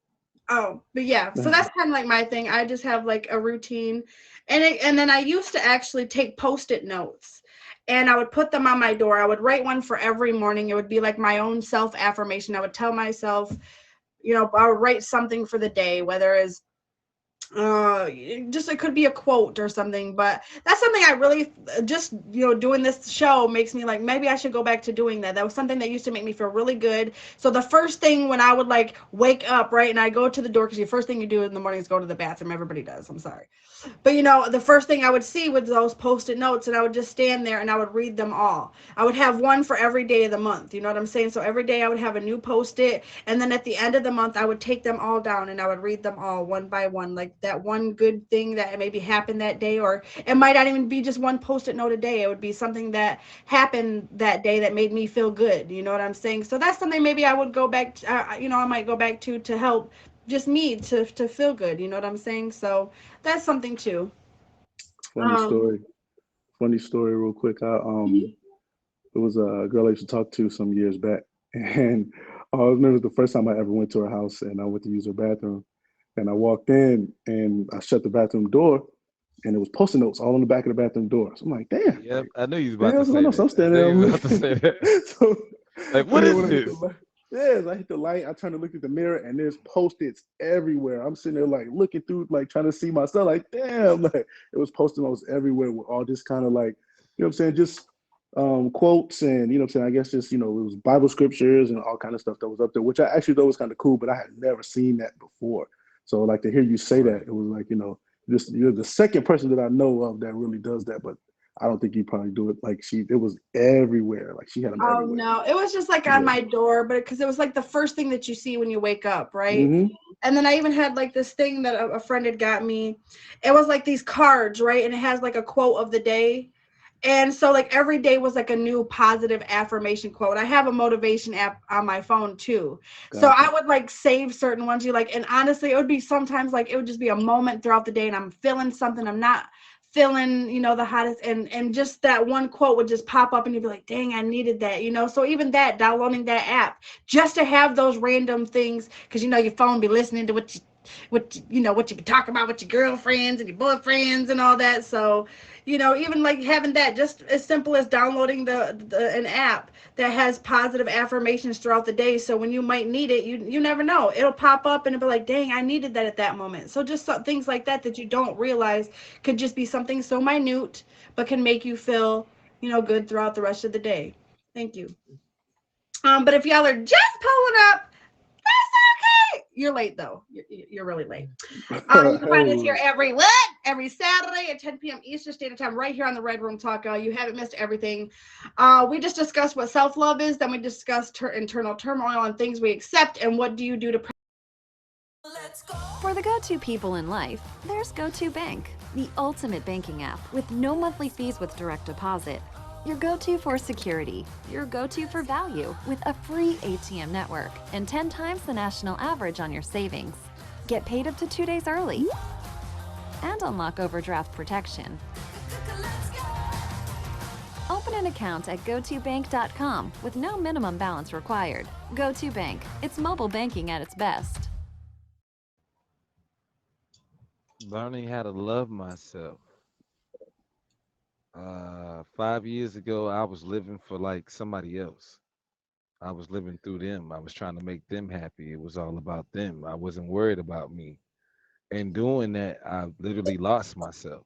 S2: Oh, but yeah, so that's kind of like my thing. I just have like a routine, and then I used to actually take Post-it notes, and I would put them on my door. I would write one for every morning. It would be like my own self affirmation. I would tell myself, I would write something for the day, whether it's just it could be a quote or something, but that's something I really just doing this show makes me like maybe I should go back to doing that. That was something that used to make me feel really good. So the first thing when I would like wake up, right, and I go to the door, because the first thing you do in the morning is go to the bathroom. Everybody does, I'm sorry, but the first thing I would see was those Post-it notes, and I would just stand there and I would read them all. I would have one for every day of the month, you know what I'm saying? So every day I would have a new Post-it, and then at the end of the month I would take them all down and I would read them all one by one, like that one good thing that maybe happened that day, or it might not even be just one Post-it note a day. It would be something that happened that day that made me feel good, you know what I'm saying? So that's something maybe I would go back to, I might go back to help just me to feel good, you know what I'm saying? So that's something too.
S5: Funny story. Funny story, real quick. It was a girl I used to talk to some years back, and I remember the first time I ever went to her house, and I went to use her bathroom, and I walked in, and I shut the bathroom door, and it was Post-it notes all on the back of the bathroom door. So I'm like, damn.
S3: Yep,
S5: Like,
S3: I knew you was
S5: the
S3: about to
S5: hell's going
S3: say
S5: on? So I'm
S3: that. I
S5: standing
S3: knew
S5: there.
S3: you
S5: I'm
S3: was about to say that.
S5: so,
S3: Like, what
S5: and then
S3: is
S5: when I hit
S3: this?
S5: the light, yes, I hit the light. I turn to look at the mirror, and there's Post-its everywhere. I'm sitting there like looking through, like trying to see myself. Like, damn, like it was Post-it notes everywhere with all this kind of like, you know what I'm saying, just quotes and you know what I'm saying. I guess just it was Bible scriptures and all kind of stuff that was up there, which I actually thought was kind of cool, but I had never seen that before. So like to hear you say that, it was like just you're the second person that I know of that really does that, but I don't think you probably do it like it was everywhere. Like she had them
S2: Oh
S5: everywhere.
S2: no, it was just like on my door, but because it was like the first thing that you see when you wake up, right?
S5: Mm-hmm.
S2: And then I even had like this thing that a friend had got me. It was like these cards, right? And it has like a quote of the day. And so like every day was like a new positive affirmation quote. I have a motivation app on my phone too. So
S5: Gotcha.
S2: I would like save certain ones you like, and honestly, it would be sometimes like it would just be a moment throughout the day and I'm feeling something. I'm not feeling, the hottest, and just that one quote would just pop up and you'd be like, dang, I needed that, So even that, downloading that app just to have those random things, because your phone be listening to what you can talk about with your girlfriends and your boyfriends and all that. So even like having that, just as simple as downloading an app that has positive affirmations throughout the day, so when you might need it, you never know, it'll pop up and it'll be like, dang, I needed that at that moment. So just things like that you don't realize could just be something so minute but can make you feel good throughout the rest of the day. Thank you. But if y'all are just pulling up, that's okay. You're late though. You're really late. You can find us here every Saturday at 10 p.m. Eastern Standard Time, right here on the Red Room Talk. You haven't missed everything. We just discussed what self-love is. Then we discussed internal turmoil and things we accept, and what do you do to.
S10: For the go-to people in life, there's GoTo Bank, the ultimate banking app with no monthly fees with direct deposit. Your go-to for security, your go-to for value with a free ATM network and 10 times the national average on your savings. Get paid up to 2 days early and unlock overdraft protection. Open an account at gotobank.com with no minimum balance required. GoTo Bank, it's mobile banking at its best.
S3: Learning how to love myself. 5 years ago, I was living for like somebody else. I was living through them. I was trying to make them happy. It was all about them. I wasn't worried about me. And doing that, I literally lost myself.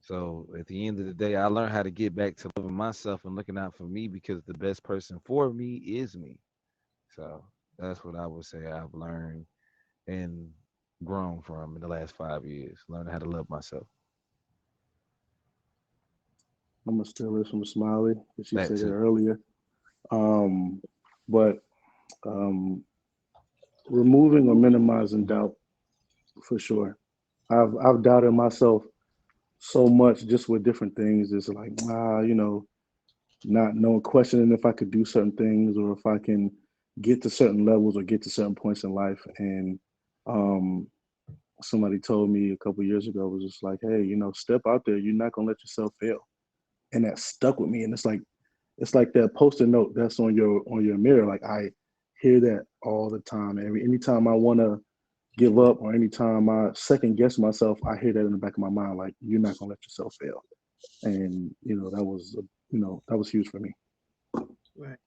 S3: So at the end of the day, I learned how to get back to loving myself and looking out for me because the best person for me is me. So that's what I would say I've learned and grown from in the last 5 years, learning how to love myself.
S5: I'm gonna steal this from Smiley, as she
S3: That
S5: said it
S3: too.
S5: earlier. Um, but um, removing or minimizing doubt for sure. I've doubted myself so much just with different things. It's like, not knowing, questioning if I could do certain things or if I can get to certain levels or get to certain points in life. And um, somebody told me a couple years ago was just like, hey, step out there. You're not gonna let yourself fail, and that stuck with me. And it's like that post-it note that's on your mirror. Like I hear that all the time. Anytime I want to give up or anytime I second guess myself, I hear that in the back of my mind. Like you're not gonna let yourself fail. And that was huge for me.
S4: Right.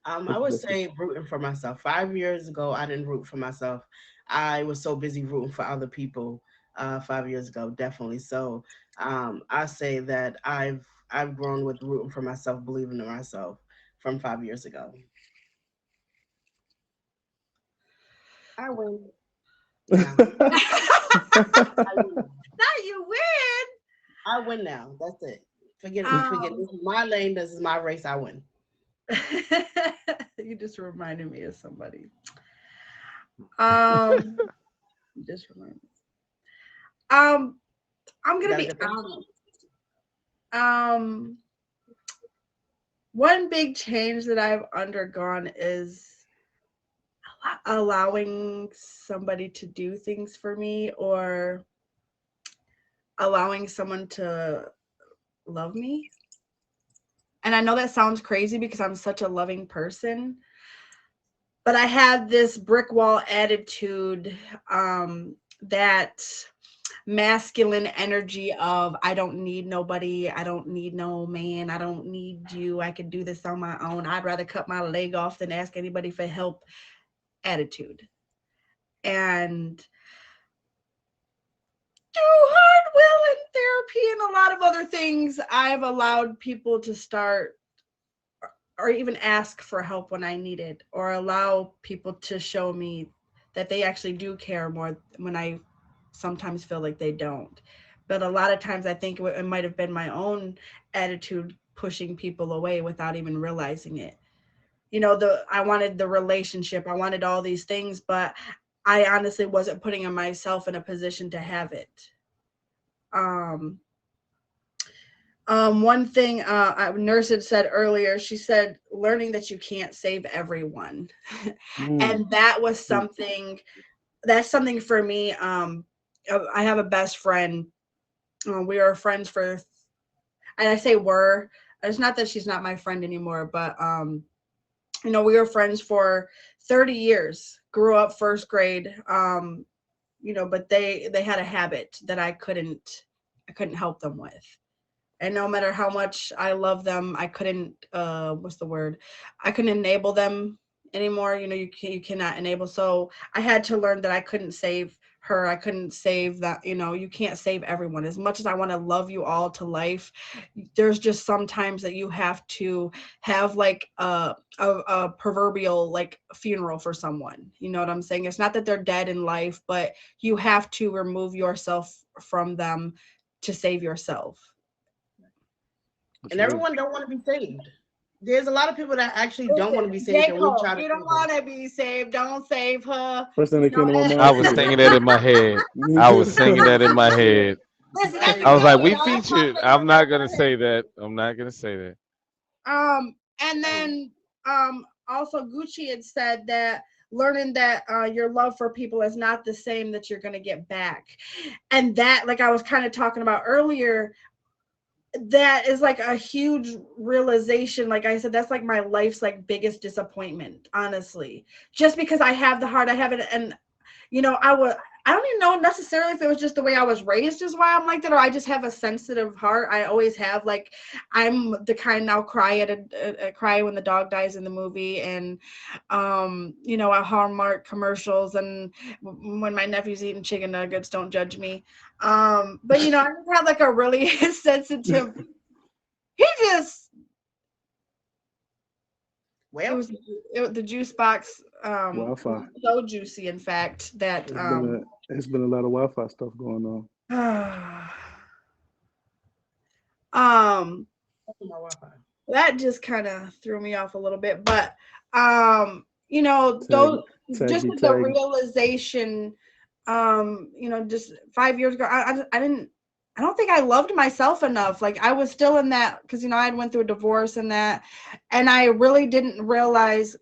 S4: I would say rooting for myself. 5 years ago, I didn't root for myself. I was so busy rooting for other people. 5 years ago, definitely. So, I say that I've grown with rooting for myself, believing in myself from 5 years ago. I win. Nah, I win.
S2: Not you win.
S4: I win now. That's it. Forget it. Forget
S2: Um,
S4: this is my lane. This is my race. I win.
S2: you just reminded me of somebody. Just reminded me. Um, I'm
S4: You
S2: gonna
S4: got a
S2: be
S4: good thing?
S2: honest. Um, one big change that I've undergone is allowing somebody to do things for me or allowing someone to love me. And I know that sounds crazy because I'm such a loving person, but I had this brick wall attitude, that masculine energy of I don't need nobody, I don't need no man, I don't need you, I can do this on my own. I'd rather cut my leg off than ask anybody for help attitude. And through hard will and therapy and a lot of other things, I've allowed people to start or even ask for help when I need it, or allow people to show me that they actually do care more when I sometimes feel like they don't. But a lot of times I think it might have been my own attitude pushing people away without even realizing it. I wanted the relationship, I wanted all these things, but I honestly wasn't putting myself in a position to have it. Um, One thing a nurse had said earlier, she said, learning that you can't save everyone.
S5: Mm.
S2: And that was that's something for me. I have a best friend. We were friends and I say were, it's not that she's not my friend anymore, but, we were friends for 30 years, grew up first grade, but they had a habit that I couldn't help them with. And no matter how much I love them, I couldn't what's the word? I couldn't enable them anymore. You cannot enable. So I had to learn that I couldn't save her. I couldn't save that. You can't save everyone. As much as I want to love you all to life, there's just sometimes that you have to have like a proverbial like funeral for someone. You know what I'm saying? It's not that they're dead in life, but you have to remove yourself from them to save yourself.
S5: That's
S4: And
S5: real.
S4: everyone don't want to be saved. There's a lot of people that actually don't want to be
S2: Listen,
S4: saved,
S2: J.
S4: and we
S2: Cole,
S4: try to
S2: you don't
S4: save them.
S2: want to be saved. Don't save her.
S5: First thing that came to my
S3: I
S5: mind
S3: was
S5: too.
S3: thinking that in my head. I was singing that in my head.
S2: Listen, that's
S4: Right.
S3: I was like,
S2: exactly
S3: we
S2: all
S3: featured.
S2: popping
S3: I'm
S2: in
S3: not
S2: my
S3: gonna
S2: head.
S3: say that. I'm not gonna say that.
S2: And then also Gucci had said that learning that your love for people is not the same that you're going to get back. And that, like I was kind of talking about earlier, that is like a huge realization. Like I said, that's like my life's like biggest disappointment, honestly. Just because I have the heart, I have it, and I I don't even know necessarily if it was just the way I was raised is why I'm like that, or I just have a sensitive heart. I always have. Like, I'm the kind I'll cry cry when the dog dies in the movie, and at Hallmark commercials, and when my nephew's eating chicken nuggets. Don't judge me. But I just have like a really sensitive. He just.
S4: Well,
S2: The juice box.
S5: Wi-Fi.
S2: So juicy, in fact, that
S5: It's been a lot of Wi-Fi stuff going on.
S2: That just kind of threw me off a little bit, but just with the realization, just 5 years ago, I don't think I loved myself enough. Like, I was still in that, because I had went through a divorce and that, and I really didn't realize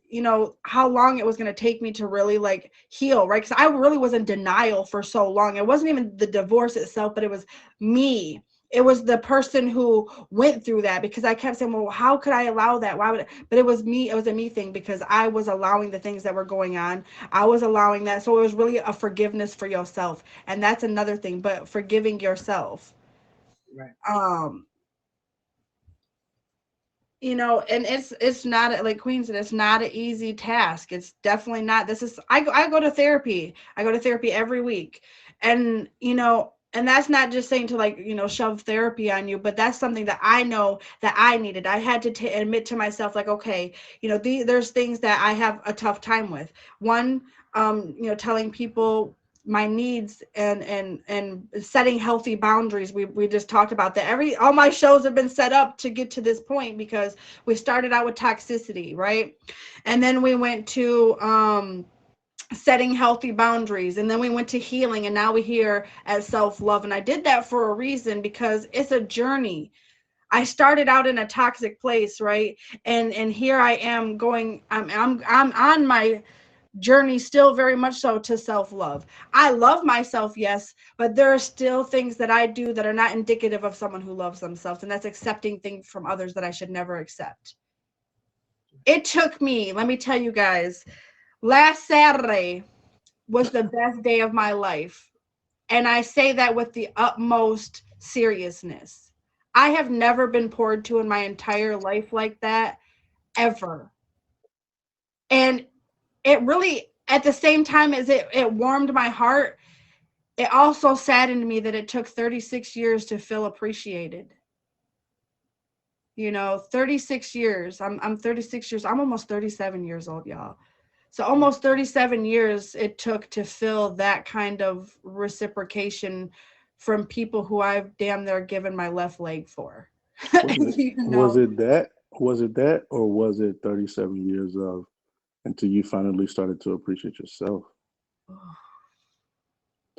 S2: how long it was going to take me to really like heal, right? Because I really was in denial for so long. It wasn't even the divorce itself, but it was me. It was the person who went through that, because I kept saying, well, how could I allow that? Why would it? But it was me. It was a me thing, because I was allowing the things that were going on. I was allowing that. So it was really a forgiveness for yourself. And that's another thing, but forgiving yourself.
S4: Right.
S2: And it's not, like Queen said, it's not an easy task. It's definitely not. I go to therapy. I go to therapy every week. And, and that's not just saying to like, shove therapy on you, but that's something that I know that I needed. I had to admit to myself, like, okay, there's things that I have a tough time with. One, telling people my needs and setting healthy boundaries. We just talked about that. All my shows have been set up to get to this point, because we started out with toxicity, right? And then we went to setting healthy boundaries, and then we went to healing, and now we're here at self-love. And I did that for a reason, because it's a journey. I started out in a toxic place, right? And here I am going, I'm on my journey still, very much so, to self-love. I love myself, yes, but there are still things that I do that are not indicative of someone who loves themselves, and that's accepting things from others that I should never accept. It took me, let me tell you guys, last Saturday was the best day of my life. And I say that with the utmost seriousness. I have never been poured to in my entire life like that, ever. And it really, at the same time as it warmed my heart, it also saddened me that it took 36 years to feel appreciated. 36 years. I'm 36 years. I'm almost 37 years old, y'all. So almost 37 years it took to feel that kind of reciprocation from people who I've damn near given my left leg for.
S5: Was it that, or was it 37 years of until you finally started to appreciate yourself?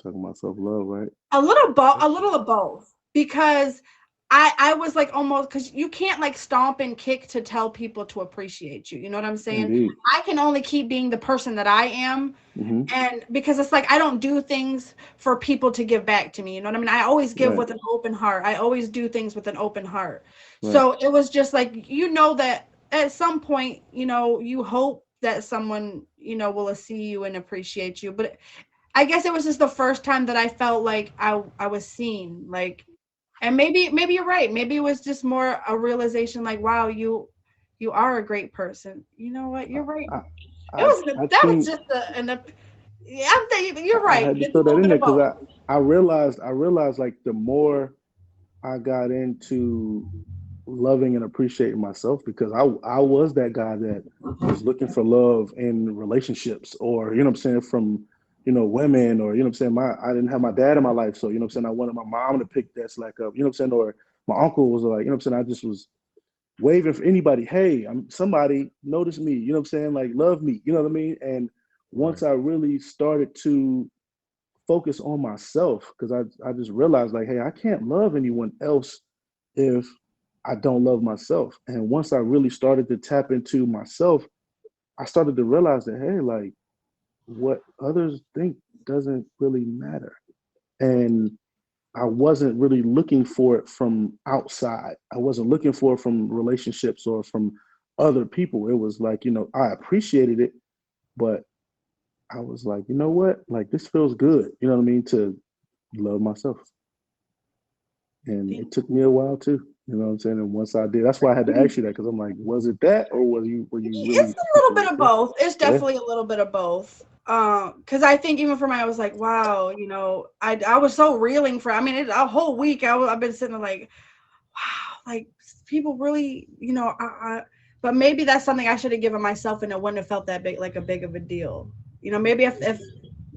S5: Talking about self-love, right?
S2: A little of both, because I was like, almost, because you can't like stomp and kick to tell people to appreciate you. You know what I'm saying?
S5: Indeed.
S2: I can only keep being the person that I am.
S5: Mm-hmm.
S2: And because it's like, I don't do things for people to give back to me. You know what I mean? I always give
S5: Right.
S2: with an open heart. I always do things with an open heart.
S5: Right.
S2: So it was just like, that at some point, you hope that someone, will see you and appreciate you. But I guess it was just the first time that I felt like I was seen, like, and maybe you're right. Maybe it was just more a realization, like, wow, you are a great person. You know what? You're right. Was just I'm thinking you're right.
S5: I had to throw that in there because I realized like the more I got into loving and appreciating myself, because I was that guy that was looking for love in relationships, or from women, or I didn't have my dad in my life, so I wanted my mom to pick that slack up, or my uncle was like, I just was waving for anybody, hey, I'm somebody, notice me, like love me, you know what I mean? And once I really started to focus on myself, because I just realized, like, hey, I can't love anyone else if I don't love myself. And once I really started to tap into myself, I started to realize that, hey, like, what others think doesn't really matter. And I wasn't really looking for it from outside. I wasn't looking for it from relationships or from other people. It was like, I appreciated it, but I was like, you know what? Like, this feels good. You know what I mean? To love myself. And it took me a while too. You know what I'm saying? And once I did, that's why I had to ask you that, because I'm like, was it that, or were you really?
S2: It's a little bit of both. It's
S5: Yeah.
S2: definitely a little bit of both. Because I think even for me, I was like, wow, you know, I was so reeling for. I mean, a whole week I've been sitting there like, wow, like people really, you know, but maybe that's something I should have given myself, and it wouldn't have felt that big, like a big of a deal. You know, maybe if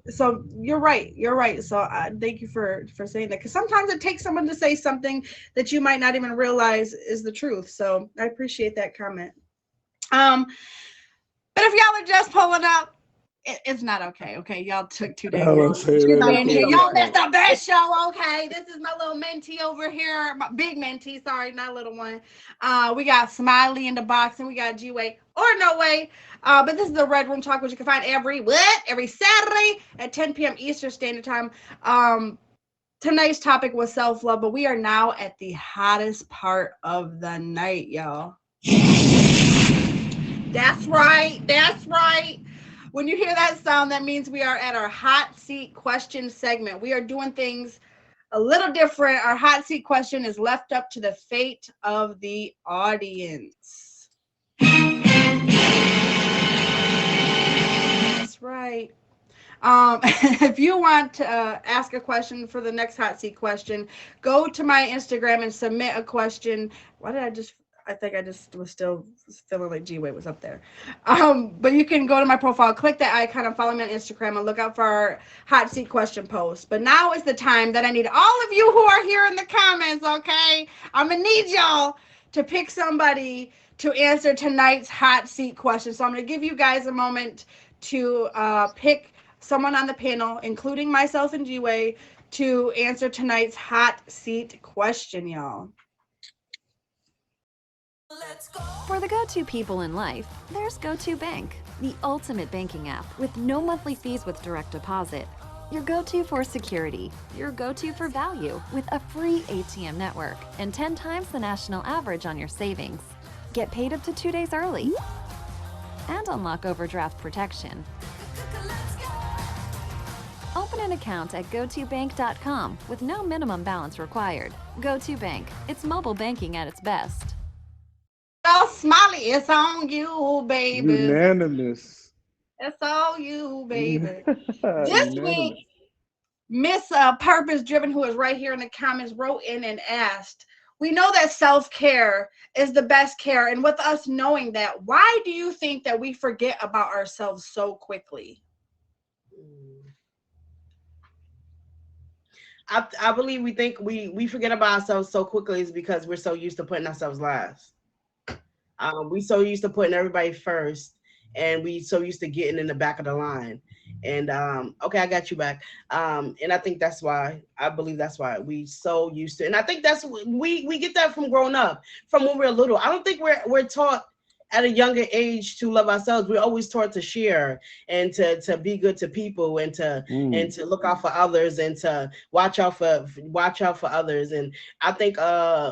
S2: so, you're right. So thank you for saying that, because sometimes it takes someone to say something that you might not even realize is the truth. So I appreciate that comment. But if y'all are just pulling up, it's not okay. Okay, y'all took too dang long. Y'all missed the best show. Okay, this is my little mentee over here, my big mentee. Sorry, not little one. We got Smiley in the box, and we got G-Way or No Way. But this is the Red Room Talk, which you can find every Saturday at 10 p.m. Eastern Standard Time. Tonight's topic was self-love, but we are now at the hottest part of the night, y'all. That's right. When you hear that sound, that means we are at our hot seat question segment. We are doing things a little different. Our hot seat question is left up to the fate of the audience. That's right. If you want to ask a question for the next hot seat question, go to my Instagram and submit a question. I think I just was still feeling like G-Way was up there. But you can go to my profile, click that icon, and follow me on Instagram, and look out for our hot seat question post. But now is the time that I need all of you who are here in the comments, okay? I'm going to need y'all to pick somebody to answer tonight's hot seat question. So I'm going to give you guys a moment to pick someone on the panel, including myself and G-Way, to answer tonight's hot seat question, y'all.
S10: For the go-to people in life, there's Go-To Bank, the ultimate banking app with no monthly fees with direct deposit. Your go-to for security, your go-to for value with a free ATM network and 10 times the national average on your savings. Get paid up to 2 days early and unlock overdraft protection. Open an account at gotobank.com with no minimum balance required. Go-To Bank, it's mobile banking at its best.
S2: Oh, Smiley, it's on you, baby.
S5: Unanimous.
S2: It's all you, baby. This week, Miss Purpose Driven, who is right here in the comments, wrote in and asked, we know that self-care is the best care. And with us knowing that, why do you think that we forget about ourselves so quickly?
S4: I believe we think we forget about ourselves so quickly is because we're so used to putting ourselves last. We so used to putting everybody first, and we so used to getting in the back of the line. And okay, I got you back. And I think that's why, I believe that's why we so used to, and I think that's we get that from growing up, from when we're little. I don't think we're taught at a younger age to love ourselves. We're always taught to share and to be good to people and to look out for others and to watch out for others. And I think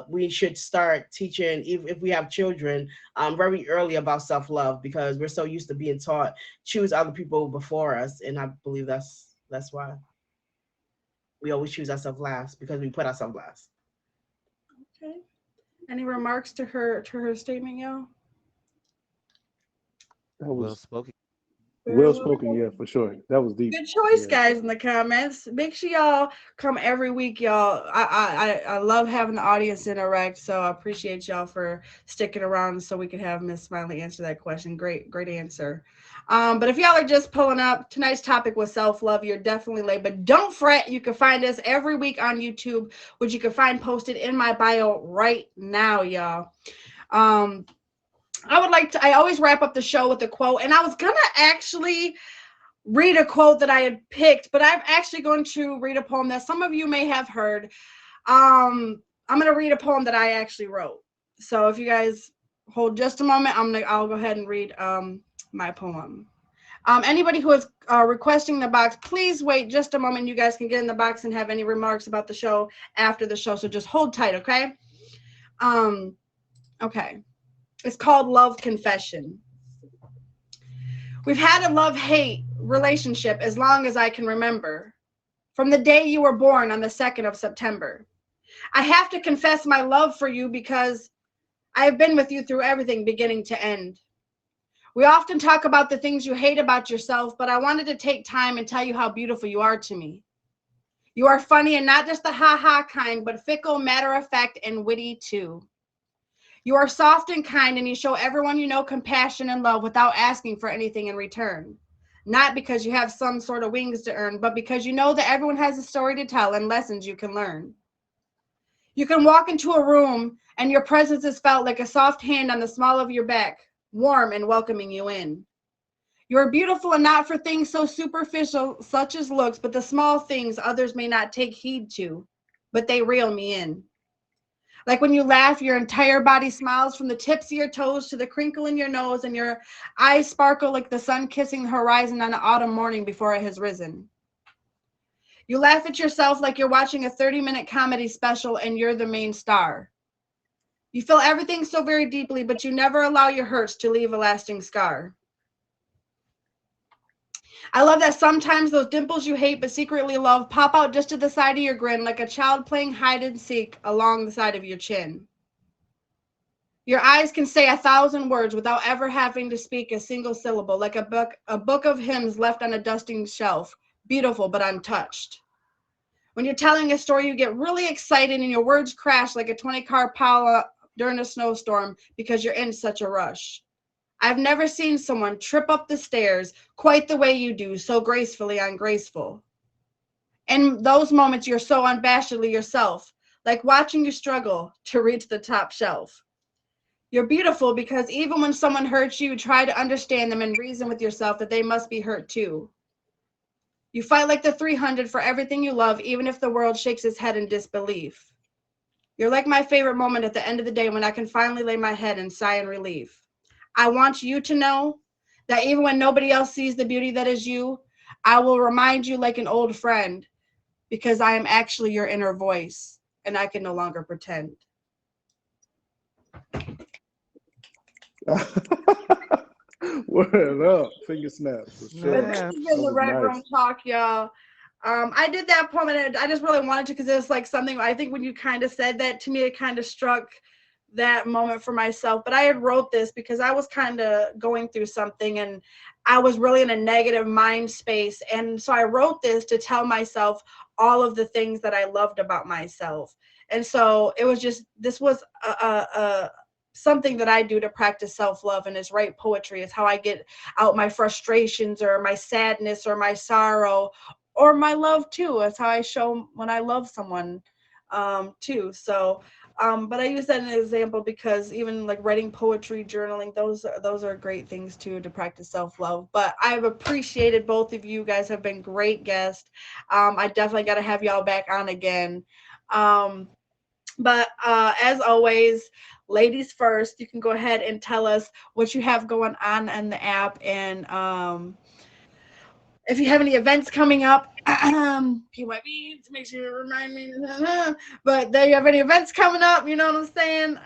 S4: we should start teaching, if we have children, very early about self-love, because we're so used to being taught choose other people before us. And I believe that's why we always choose ourselves last, because we put ourselves last.
S2: Okay. Any remarks to her statement, y'all?
S5: That was
S3: Well spoken.
S5: well spoken, yeah, for sure. That was deep.
S2: Good choice, guys, in the comments. Make sure y'all come every week, y'all. I love having the audience interact, so I appreciate y'all for sticking around so we can have Miss Smiley answer that question. Great answer. But if y'all are just pulling up, tonight's topic was self-love. You're definitely late, but don't fret. You can find us every week on YouTube, which you can find posted in my bio right now, y'all. I always wrap up the show with a quote, and I was gonna actually read a quote that I had picked, but I'm actually going to read a poem that some of you may have heard. I'm gonna read a poem that I actually wrote. So if you guys hold just a moment, I'll go ahead and read my poem. Anybody who is requesting the box, please wait just a moment. You guys can get in the box and have any remarks about the show after the show. So just hold tight, okay? Okay. It's called Love Confession. We've had a love-hate relationship as long as I can remember. From the day you were born on the 2nd of September. I have to confess my love for you because I have been with you through everything beginning to end. We often talk about the things you hate about yourself, but I wanted to take time and tell you how beautiful you are to me. You are funny and not just the ha-ha kind, but fickle, matter-of-fact, and witty too. You are soft and kind, and you show everyone you know compassion and love without asking for anything in return. Not because you have some sort of wings to earn, but because you know that everyone has a story to tell and lessons you can learn. You can walk into a room and your presence is felt like a soft hand on the small of your back, warm and welcoming you in. You are beautiful and not for things so superficial, such as looks, but the small things others may not take heed to, but they reel me in. Like when you laugh, your entire body smiles from the tips of your toes to the crinkle in your nose, and your eyes sparkle like the sun kissing the horizon on an autumn morning before it has risen. You laugh at yourself like you're watching a 30-minute comedy special and you're the main star. You feel everything so very deeply, but you never allow your hurts to leave a lasting scar. I love that sometimes those dimples you hate but secretly love pop out just to the side of your grin like a child playing hide and seek along the side of your chin. Your eyes can say 1,000 words without ever having to speak a single syllable, like a book of hymns left on a dusting shelf, beautiful but untouched. When you're telling a story, you get really excited and your words crash like a 20-car pile during a snowstorm because you're in such a rush. I've never seen someone trip up the stairs quite the way you do, so gracefully ungraceful. In those moments, you're so unabashedly yourself, like watching you struggle to reach the top shelf. You're beautiful because even when someone hurts you, you try to understand them and reason with yourself that they must be hurt too. You fight like the 300 for everything you love, even if the world shakes its head in disbelief. You're like my favorite moment at the end of the day when I can finally lay my head and sigh in relief. I want you to know that even when nobody else sees the beauty that is you, I will remind you like an old friend because I am actually your inner voice and I can no longer pretend.
S5: Word up, finger snaps for sure.
S2: But this
S3: Man,
S2: has
S5: That
S2: been the
S5: was
S2: Red Room
S5: nice.
S2: Talk, y'all. I did that poem and I just really wanted to because it's like something I think when you kind of said that to me, it kind of struck that moment for myself. But I had wrote this because I was kind of going through something and I was really in a negative mind space. And so I wrote this to tell myself all of the things that I loved about myself. And so it was just, this was a something that I do to practice self-love, and is write poetry. Is how I get out my frustrations or my sadness or my sorrow or my love too. It's how I show when I love someone too. So but I use that as an example because even like writing poetry, journaling, those are great things too to practice self-love. But I've appreciated both of you guys, have been great guests. I definitely got to have y'all back on again. But as always, ladies first, you can go ahead and tell us what you have going on in the app, and if you have any events coming up, PYB, to make sure you remind me. But there you have any events coming up, you know what I'm saying?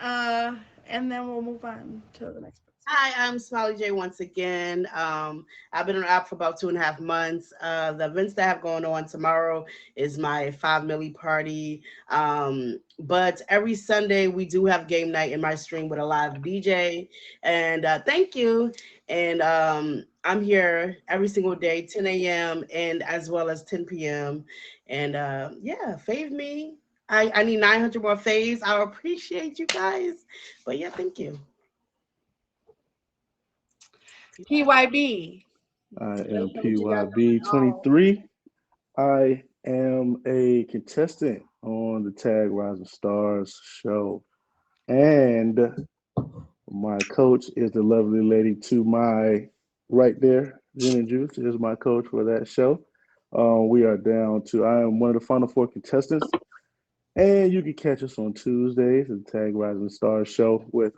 S2: And then we'll move on to the next person.
S4: Hi, I'm Smiley J once again. I've been on the app for about 2.5 months. The events that I have going on tomorrow is my 5 milli party. But every Sunday we do have game night in my stream with a live DJ. And thank you. And I'm here every single day, 10 a.m. and as well as 10 p.m. And yeah, fave me. I need 900 more faves. I appreciate you guys. But yeah, thank you.
S2: PYB.
S5: I
S2: Let
S5: am
S2: us know what you got going on.
S5: PYB23. I am a contestant on the Tag Rising Stars show. And my coach is the lovely lady to my right there. Gin and Juice is my coach for that show. We are down to, I am one of the final four contestants. And you can catch us on Tuesdays at the Tag Rising Stars show with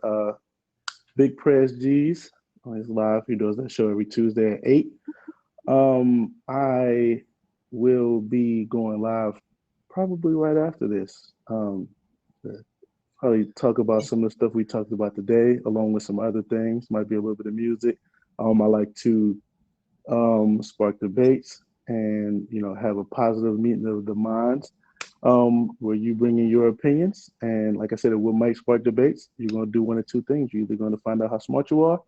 S5: Big Press G's on his live. He does that show every Tuesday at 8. I will be going live probably right after this. Probably talk about some of the stuff we talked about today, along with some other things. Might be a little bit of music. I like to spark debates, and have a positive meeting of the minds, where you bring in your opinions. And like I said, it will make spark debates. You're going to do one of two things. You're either going to find out how smart you are,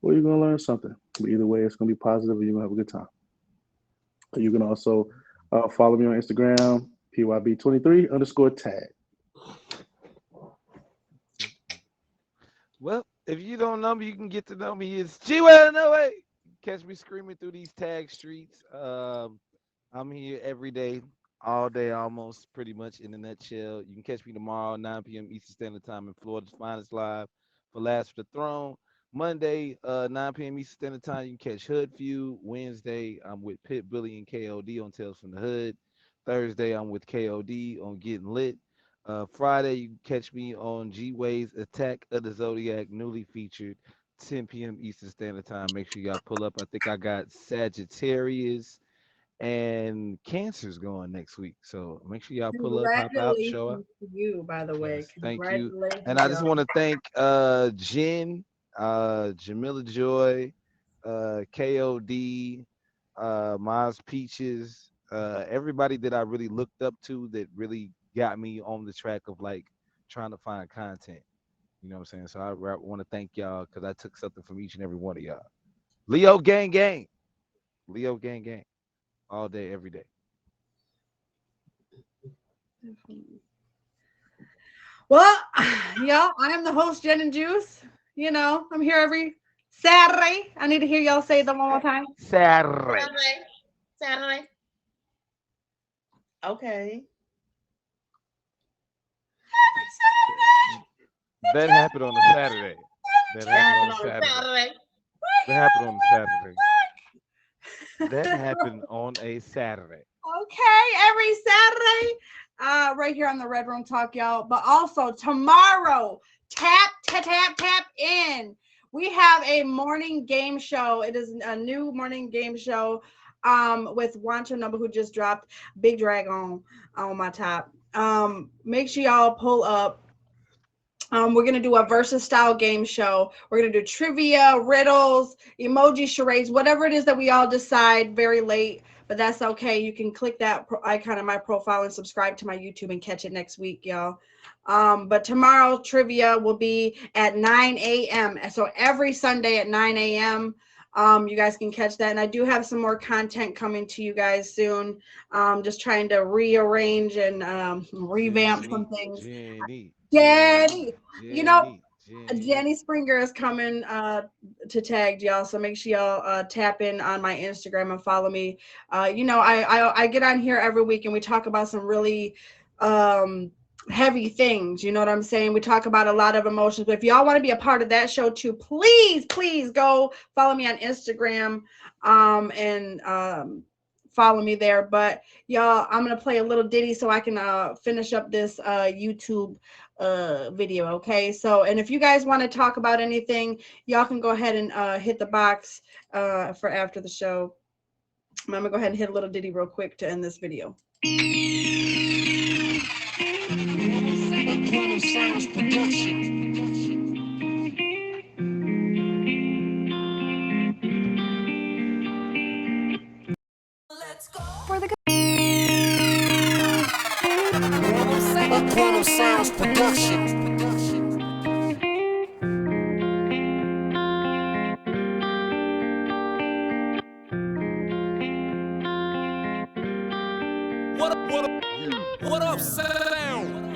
S5: or you're going to learn something. But either way, it's going to be positive, and you're going to have a good time. You can also follow me on Instagram, PYB23_tag.
S3: Well, if you don't know me, you can get to know me. It's G-Well, no way. Catch me screaming through these tag streets. I'm here every day, all day almost, pretty much in a nutshell. You can catch me tomorrow, 9 p.m. Eastern Standard Time in Florida's Finest Live for Last for the Throne. Monday, 9 p.m. Eastern Standard Time, you can catch Hood Feud. Wednesday, I'm with Pit Billy and KOD on Tales from the Hood. Thursday, I'm with KOD on Getting Lit. Friday, you can catch me on G-Way's Attack of the Zodiac, newly featured, 10 p.m. Eastern Standard Time. Make sure y'all pull up. I think I got Sagittarius and Cancer's going next week. So make sure y'all pull up, hop out, show up.
S2: Congratulations to you, by the way.
S3: Yes, thank you.
S2: Congratulations,
S3: And I just
S2: y'all.
S3: want to thank Jen, Jamila Joy, KOD, Miles Peaches, everybody that I really looked up to that really got me on the track of like trying to find content. You know what I'm saying? So I want to thank y'all because I took something from each and every one of y'all. Leo gang gang. Leo gang gang. All day, every day.
S2: Well, y'all, I am the host, Jen and Juice. I'm here every Saturday. I need to hear y'all say them one more time.
S3: Saturday.
S4: Saturday. Okay.
S3: That happened on a Saturday. That happened on a Saturday. That happened on a Saturday. That happened on a Saturday.
S2: Okay, every Saturday, right here on the Red Room Talk, y'all. But also tomorrow, tap in. We have a morning game show. It is a new morning game show with Wancho Number, who just dropped Big Dragon on my top. Make sure y'all pull up. We're going to do a versus style game show. We're going to do trivia, riddles, emoji charades, whatever it is that we all decide very late, but that's okay. You can click that icon on my profile and subscribe to my YouTube and catch it next week, y'all. But tomorrow trivia will be at 9 a.m. So every Sunday at 9 a.m. You guys can catch that. And I do have some more content coming to you guys soon. Just trying to rearrange and revamp some things. Jenny. Jenny Springer is coming to tag y'all, so make sure y'all tap in on my Instagram and follow me. I get on here every week and we talk about some really heavy things. You know what I'm saying? We talk about a lot of emotions. But if y'all want to be a part of that show too, please go follow me on Instagram and follow me there. But y'all, I'm gonna play a little ditty so I can finish up this YouTube video. Okay, so, and if you guys want to talk about anything, y'all can go ahead and hit the box for after the show. I'm gonna go ahead and hit a little ditty real quick to end this video.
S10: For the
S1: Quantum Sounds Production. What up, sound?